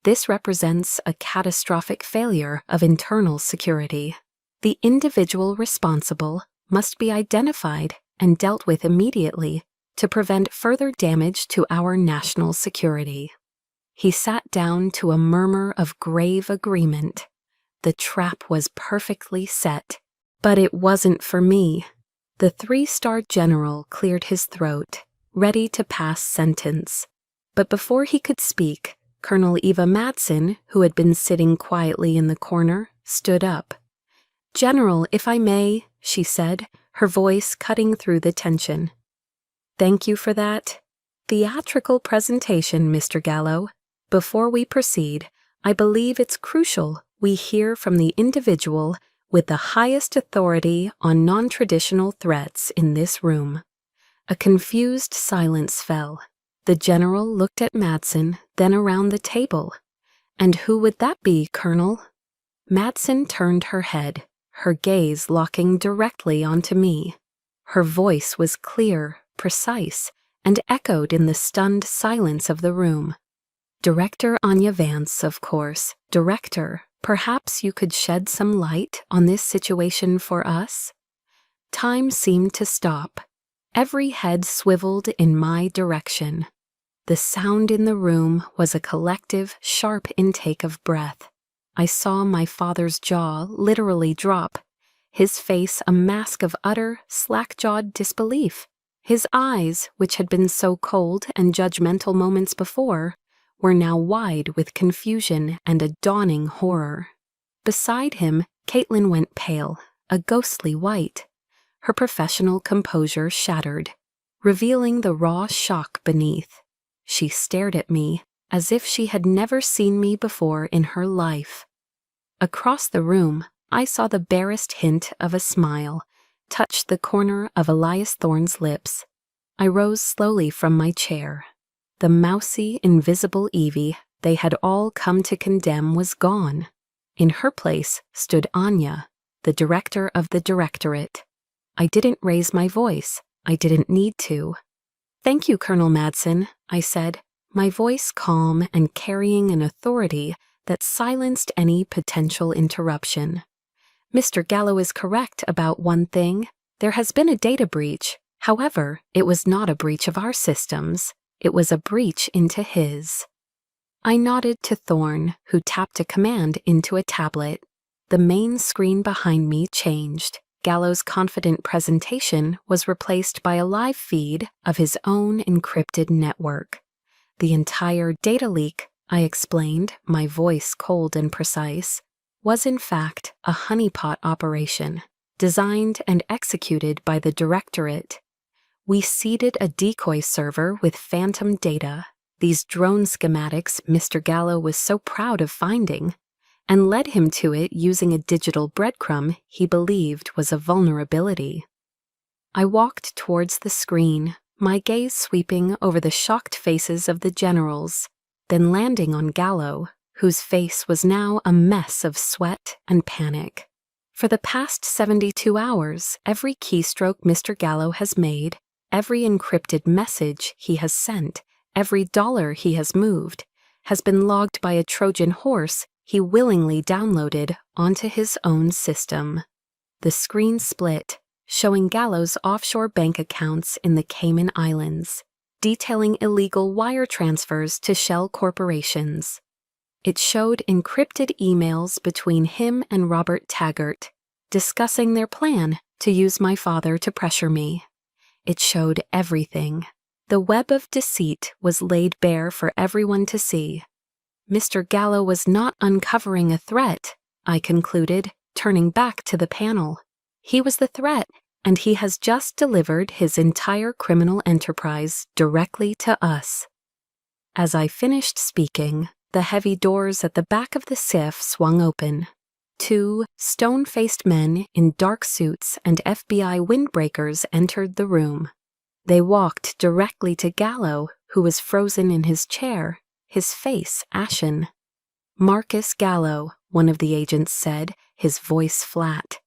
this represents a catastrophic failure of internal security. The individual responsible must be identified and dealt with immediately to prevent further damage to our national security. He sat down to a murmur of grave agreement. The trap was perfectly set, but it wasn't for me. The 3-star general cleared his throat, ready to pass sentence. But before he could speak, Colonel Eva Madsen, who had been sitting quietly in the corner, stood up. "General, if I may," she said, her voice cutting through the tension. "Thank you for that theatrical presentation, Mr. Gallo. Before we proceed, I believe it's crucial we hear from the individual with the highest authority on non-traditional threats in this room." A confused silence fell. The general looked at Madsen, then around the table. "And who would that be, Colonel?" Madsen turned her head, her gaze locking directly onto me. Her voice was clear, precise, and echoed in the stunned silence of the room. "Director Anya Vance, of course. Director, perhaps you could shed some light on this situation for us?" Time seemed to stop. Every head swiveled in my direction. The sound in the room was a collective, sharp intake of breath. I saw my father's jaw literally drop, his face a mask of utter, slack-jawed disbelief. His eyes, which had been so cold and judgmental moments before, were now wide with confusion and a dawning horror. Beside him, Caitlin went pale, a ghostly white. Her professional composure shattered, revealing the raw shock beneath. She stared at me as if she had never seen me before in her life. Across the room, I saw the barest hint of a smile touch the corner of Elias Thorne's lips. I rose slowly from my chair. The mousy, invisible Evie they had all come to condemn was gone. In her place stood Anya, the director of the directorate. I didn't raise my voice. I didn't need to. "Thank you, Colonel Madsen," I said, my voice calm and carrying an authority that silenced any potential interruption. "Mr. Gallo is correct about one thing. There has been a data breach. However, it was not a breach of our systems. It was a breach into his." I nodded to Thorne, who tapped a command into a tablet. The main screen behind me changed. Gallo's confident presentation was replaced by a live feed of his own encrypted network. The entire data leak, I explained, my voice cold and precise, was in fact a honeypot operation, designed and executed by the Directorate. We seeded a decoy server with phantom data, these drone schematics Mr. Gallo was so proud of finding, and led him to it using a digital breadcrumb he believed was a vulnerability. I walked towards the screen, my gaze sweeping over the shocked faces of the generals, then landing on Gallo, whose face was now a mess of sweat and panic. For the past 72 hours, every keystroke Mr. Gallo has made, every encrypted message he has sent, every dollar he has moved, has been logged by a Trojan horse he willingly downloaded onto his own system. The screen split, showing Gallo's offshore bank accounts in the Cayman Islands, detailing illegal wire transfers to shell corporations. It showed encrypted emails between him and Robert Taggart, discussing their plan to use my father to pressure me. It showed everything. The web of deceit was laid bare for everyone to see. Mr. Gallo was not uncovering a threat, I concluded, turning back to the panel. He was the threat, and he has just delivered his entire criminal enterprise directly to us. As I finished speaking, the heavy doors at the back of the SIF swung open. Two stone-faced men in dark suits and FBI windbreakers entered the room. They walked directly to Gallo, who was frozen in his chair, his face ashen. "Marcus Gallo," one of the agents said, his voice flat.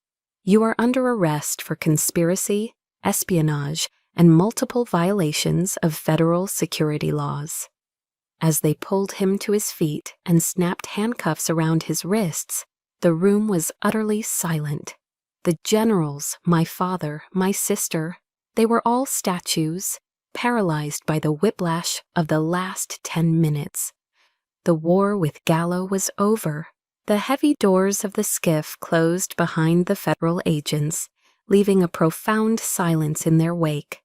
"You are under arrest for conspiracy, espionage, and multiple violations of federal security laws." As they pulled him to his feet and snapped handcuffs around his wrists, the room was utterly silent. The generals, my father, my sister, they were all statues, paralyzed by the whiplash of the last 10 minutes. The war with Gallo was over. The heavy doors of the skiff closed behind the federal agents, leaving a profound silence in their wake.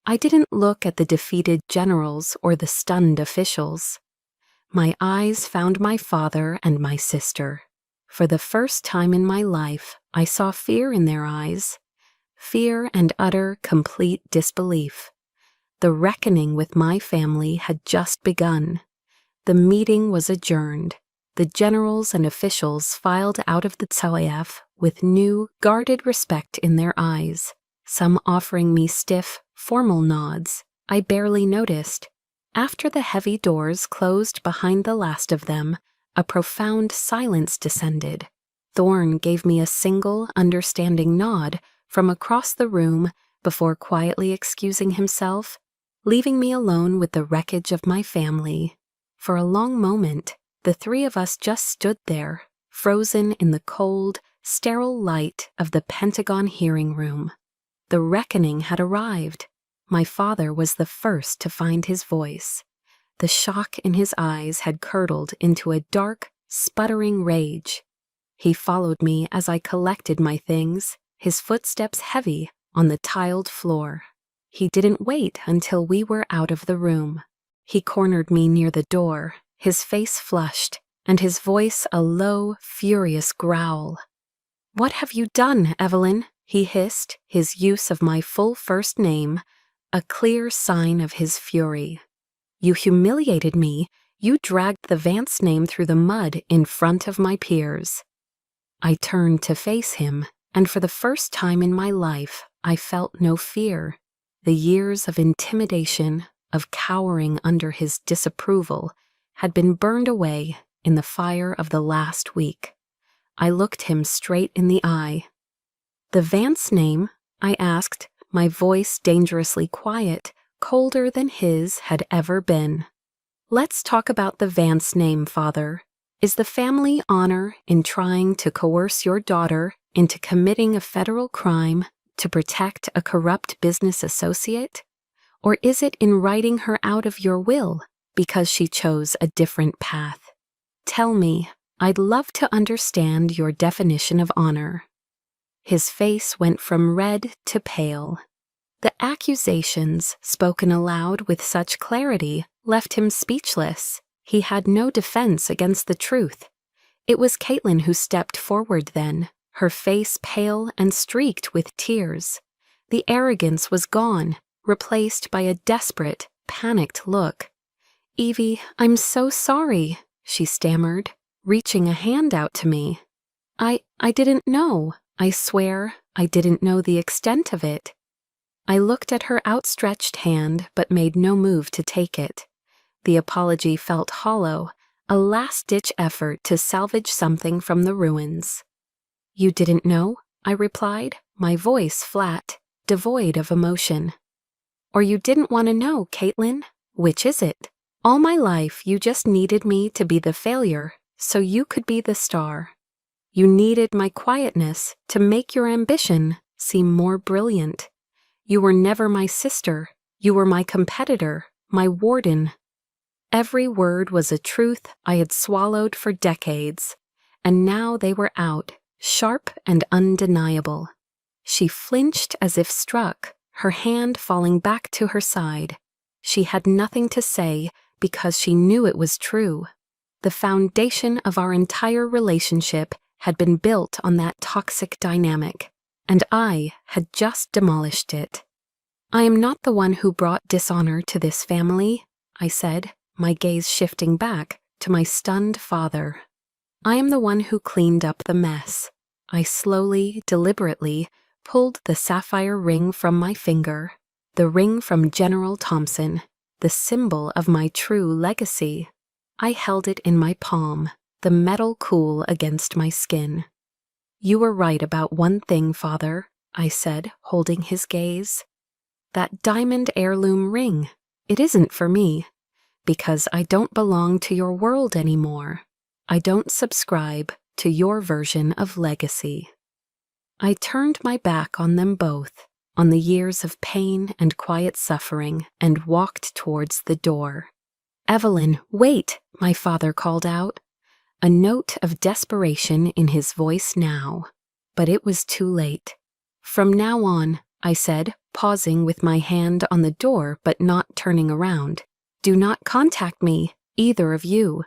I didn't look at the defeated generals or the stunned officials. My eyes found my father and my sister. For the first time in my life, I saw fear in their eyes. Fear and utter, complete disbelief. The reckoning with my family had just begun. The meeting was adjourned. The generals and officials filed out of the Tsaoyef with new, guarded respect in their eyes, some offering me stiff, formal nods I barely noticed. After the heavy doors closed behind the last of them, a profound silence descended. Thorne gave me a single, understanding nod from across the room before quietly excusing himself, leaving me alone with the wreckage of my family. For a long moment, the three of us just stood there, frozen in the cold, sterile light of the Pentagon hearing room. The reckoning had arrived. My father was the first to find his voice. The shock in his eyes had curdled into a dark, sputtering rage. He followed me as I collected my things, his footsteps heavy on the tiled floor. He didn't wait until we were out of the room. He cornered me near the door, his face flushed, and his voice a low, furious growl. "What have you done, Evelyn?" he hissed, his use of my full first name, a clear sign of his fury. "You humiliated me. You dragged the Vance name through the mud in front of my peers." I turned to face him, and for the first time in my life, I felt no fear. The years of intimidation, of cowering under his disapproval, had been burned away in the fire of the last week. I looked him straight in the eye. "The Vance name?" I asked, my voice dangerously quiet, colder than his had ever been. "Let's talk about the Vance name, Father. Is the family honor in trying to coerce your daughter into committing a federal crime to protect a corrupt business associate? Or is it in writing her out of your will because she chose a different path? Tell me. I'd love to understand your definition of honor." His face went from red to pale. The accusations, spoken aloud with such clarity, left him speechless. He had no defense against the truth. It was Caitlin who stepped forward then, her face pale and streaked with tears. The arrogance was gone, replaced by a desperate, panicked look. "Evie, I'm so sorry," she stammered, reaching a hand out to me. I didn't know. I swear, I didn't know the extent of it." I looked at her outstretched hand but made no move to take it. The apology felt hollow, a last-ditch effort to salvage something from the ruins. "You didn't know?" I replied, my voice flat, devoid of emotion. "Or you didn't want to know, Caitlin? Which is it? All my life you just needed me to be the failure so you could be the star. You needed my quietness to make your ambition seem more brilliant. You were never my sister. You were my competitor, my warden." Every word was a truth I had swallowed for decades, and now they were out, sharp and undeniable. She flinched as if struck, her hand falling back to her side. She had nothing to say because she knew it was true. The foundation of our entire relationship had been built on that toxic dynamic, and I had just demolished it. "I am not the one who brought dishonor to this family," I said, my gaze shifting back to my stunned father. I am the one who cleaned up the mess. I slowly, deliberately pulled the sapphire ring from my finger, the ring from General Thompson, the symbol of my true legacy. I held it in my palm, the metal cool against my skin. "You were right about one thing, Father," I said, holding his gaze. "That diamond heirloom ring, it isn't for me, because I don't belong to your world anymore. I don't subscribe to your version of legacy." I turned my back on them both, on the years of pain and quiet suffering, and walked towards the door. "Evelyn, wait!" my father called out, a note of desperation in his voice now. But it was too late. "From now on," I said, pausing with my hand on the door but not turning around, "do not contact me, either of you."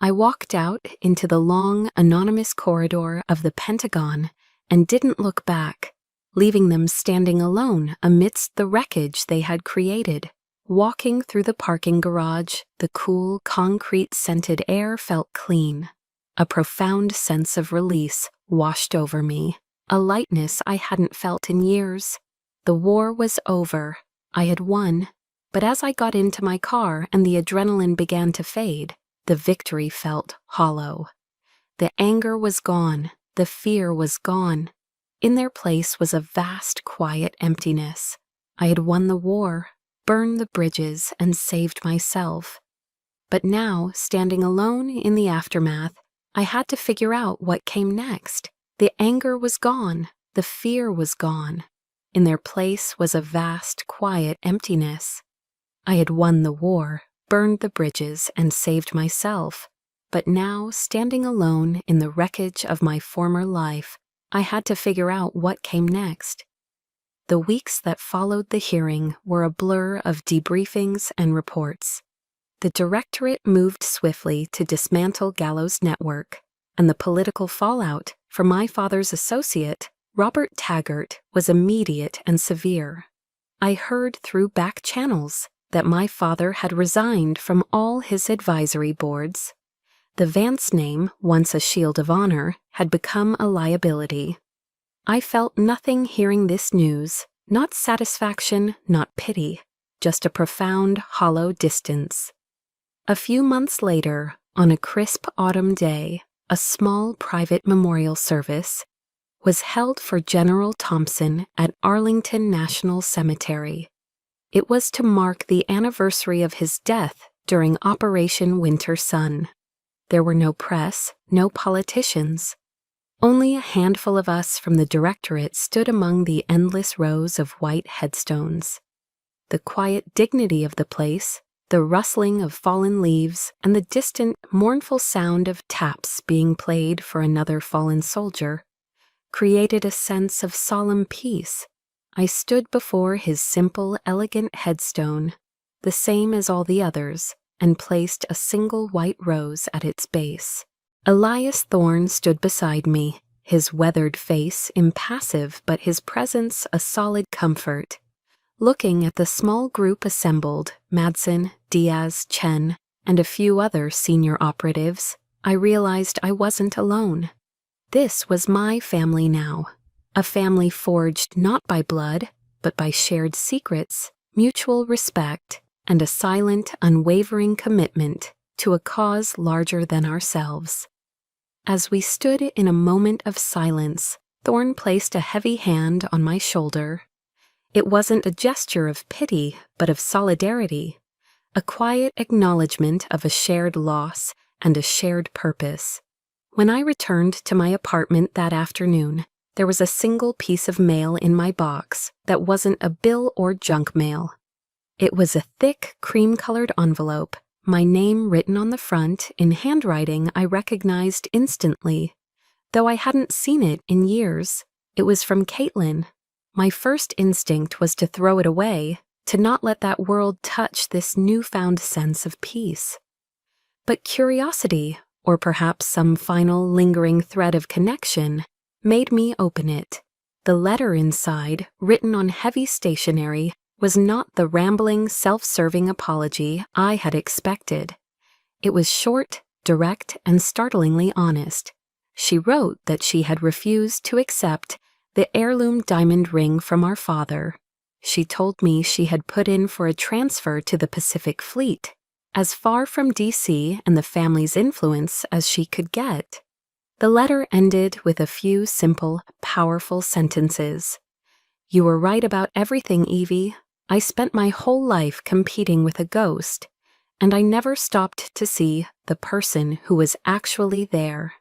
I walked out into the long, anonymous corridor of the Pentagon and didn't look back, leaving them standing alone amidst the wreckage they had created. Walking through the parking garage, the cool, concrete-scented air felt clean. A profound sense of release washed over me, a lightness I hadn't felt in years. The war was over. I had won. But as I got into my car and the adrenaline began to fade, the victory felt hollow. The anger was gone. The fear was gone. In their place was a vast, quiet emptiness. I had won the war, burned the bridges, and saved myself. But now, standing alone in the aftermath, I had to figure out what came next. The anger was gone. The fear was gone. In their place was a vast, quiet emptiness. I had won the war, burned the bridges, and saved myself. But now, standing alone in the wreckage of my former life, I had to figure out what came next. The weeks that followed the hearing were a blur of debriefings and reports. The directorate moved swiftly to dismantle Gallo's network, and the political fallout for my father's associate, Robert Taggart, was immediate and severe. I heard through back channels that my father had resigned from all his advisory boards. The Vance name, once a shield of honor, had become a liability. I felt nothing hearing this news, not satisfaction, not pity, just a profound, hollow distance. A few months later, on a crisp autumn day, a small private memorial service was held for General Thompson at Arlington National Cemetery. It was to mark the anniversary of his death during Operation Winter Sun. There were no press, no politicians. Only a handful of us from the directorate stood among the endless rows of white headstones. The quiet dignity of the place, the rustling of fallen leaves, and the distant, mournful sound of taps being played for another fallen soldier created a sense of solemn peace. I stood before his simple, elegant headstone, the same as all the others, and placed a single white rose at its base. Elias Thorne stood beside me, his weathered face impassive but his presence a solid comfort. Looking at the small group assembled, Madsen, Diaz, Chen, and a few other senior operatives, I realized I wasn't alone. This was my family now, a family forged not by blood, but by shared secrets, mutual respect, and a silent, unwavering commitment to a cause larger than ourselves. As we stood in a moment of silence, Thorne placed a heavy hand on my shoulder. It wasn't a gesture of pity, but of solidarity, a quiet acknowledgement of a shared loss and a shared purpose. When I returned to my apartment that afternoon, there was a single piece of mail in my box that wasn't a bill or junk mail. It was a thick, cream-colored envelope, my name written on the front in handwriting I recognized instantly. Though I hadn't seen it in years, it was from Caitlin. My first instinct was to throw it away, to not let that world touch this newfound sense of peace. But curiosity, or perhaps some final lingering thread of connection, made me open it. The letter inside, written on heavy stationery, was not the rambling, self-serving apology I had expected. It was short, direct and startlingly honest. She wrote that she had refused to accept the heirloom diamond ring from our father. She told me she had put in for a transfer to the Pacific Fleet, as far from D.C. and the family's influence as she could get. The letter ended with a few simple, powerful sentences. "You were right about everything, Evie. I spent my whole life competing with a ghost, and I never stopped to see the person who was actually there.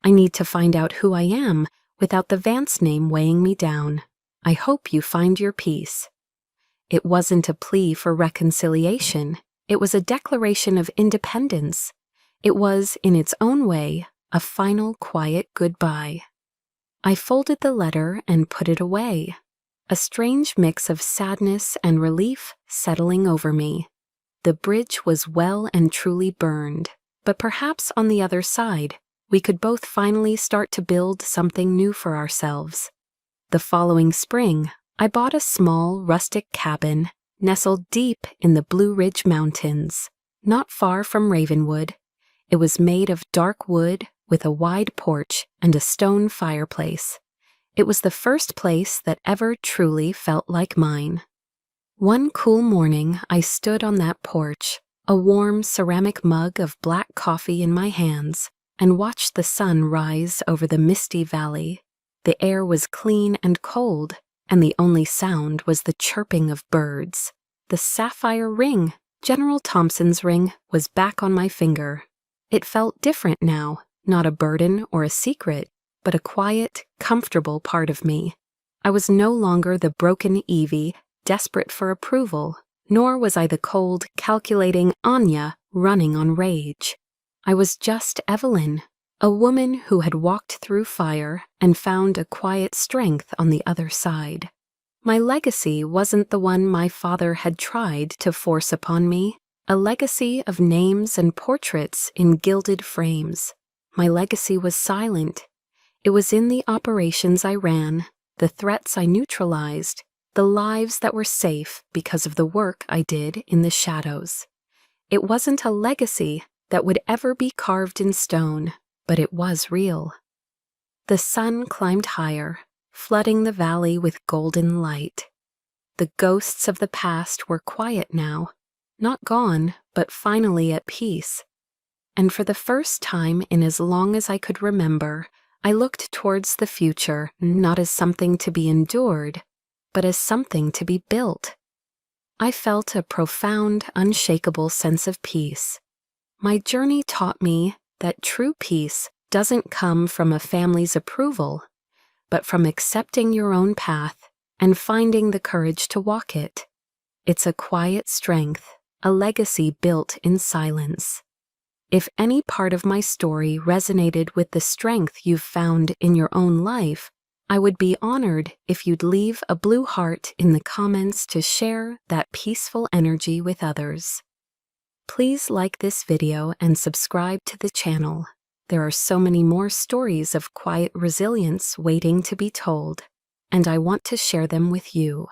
I need to find out who I am without the Vance name weighing me down. I hope you find your peace." It wasn't a plea for reconciliation. It was a declaration of independence. It was, in its own way, a final quiet goodbye. I folded the letter and put it away, a strange mix of sadness and relief settling over me. The bridge was well and truly burned, but perhaps on the other side, we could both finally start to build something new for ourselves. The following spring, I bought a small, rustic cabin nestled deep in the Blue Ridge Mountains, not far from Ravenwood. It was made of dark wood with a wide porch and a stone fireplace. It was the first place that ever truly felt like mine. One cool morning, I stood on that porch, a warm ceramic mug of black coffee in my hands, and watched the sun rise over the misty valley. The air was clean and cold, and the only sound was the chirping of birds. The sapphire ring, General Thompson's ring, was back on my finger. It felt different now, not a burden or a secret, but a quiet, comfortable part of me. I was no longer the broken Evie, desperate for approval, nor was I the cold, calculating Anya running on rage. I was just Evelyn, a woman who had walked through fire and found a quiet strength on the other side. My legacy wasn't the one my father had tried to force upon me, a legacy of names and portraits in gilded frames. My legacy was silent. It was in the operations I ran, the threats I neutralized, the lives that were safe because of the work I did in the shadows. It wasn't a legacy that would ever be carved in stone, but it was real. The sun climbed higher, flooding the valley with golden light. The ghosts of the past were quiet now, not gone, but finally at peace. And for the first time in as long as I could remember, I looked towards the future not as something to be endured, but as something to be built. I felt a profound, unshakable sense of peace. My journey taught me that true peace doesn't come from a family's approval, but from accepting your own path and finding the courage to walk it. It's a quiet strength, a legacy built in silence. If any part of my story resonated with the strength you've found in your own life, I would be honored if you'd leave a blue heart in the comments to share that peaceful energy with others. Please like this video and subscribe to the channel. There are so many more stories of quiet resilience waiting to be told, and I want to share them with you.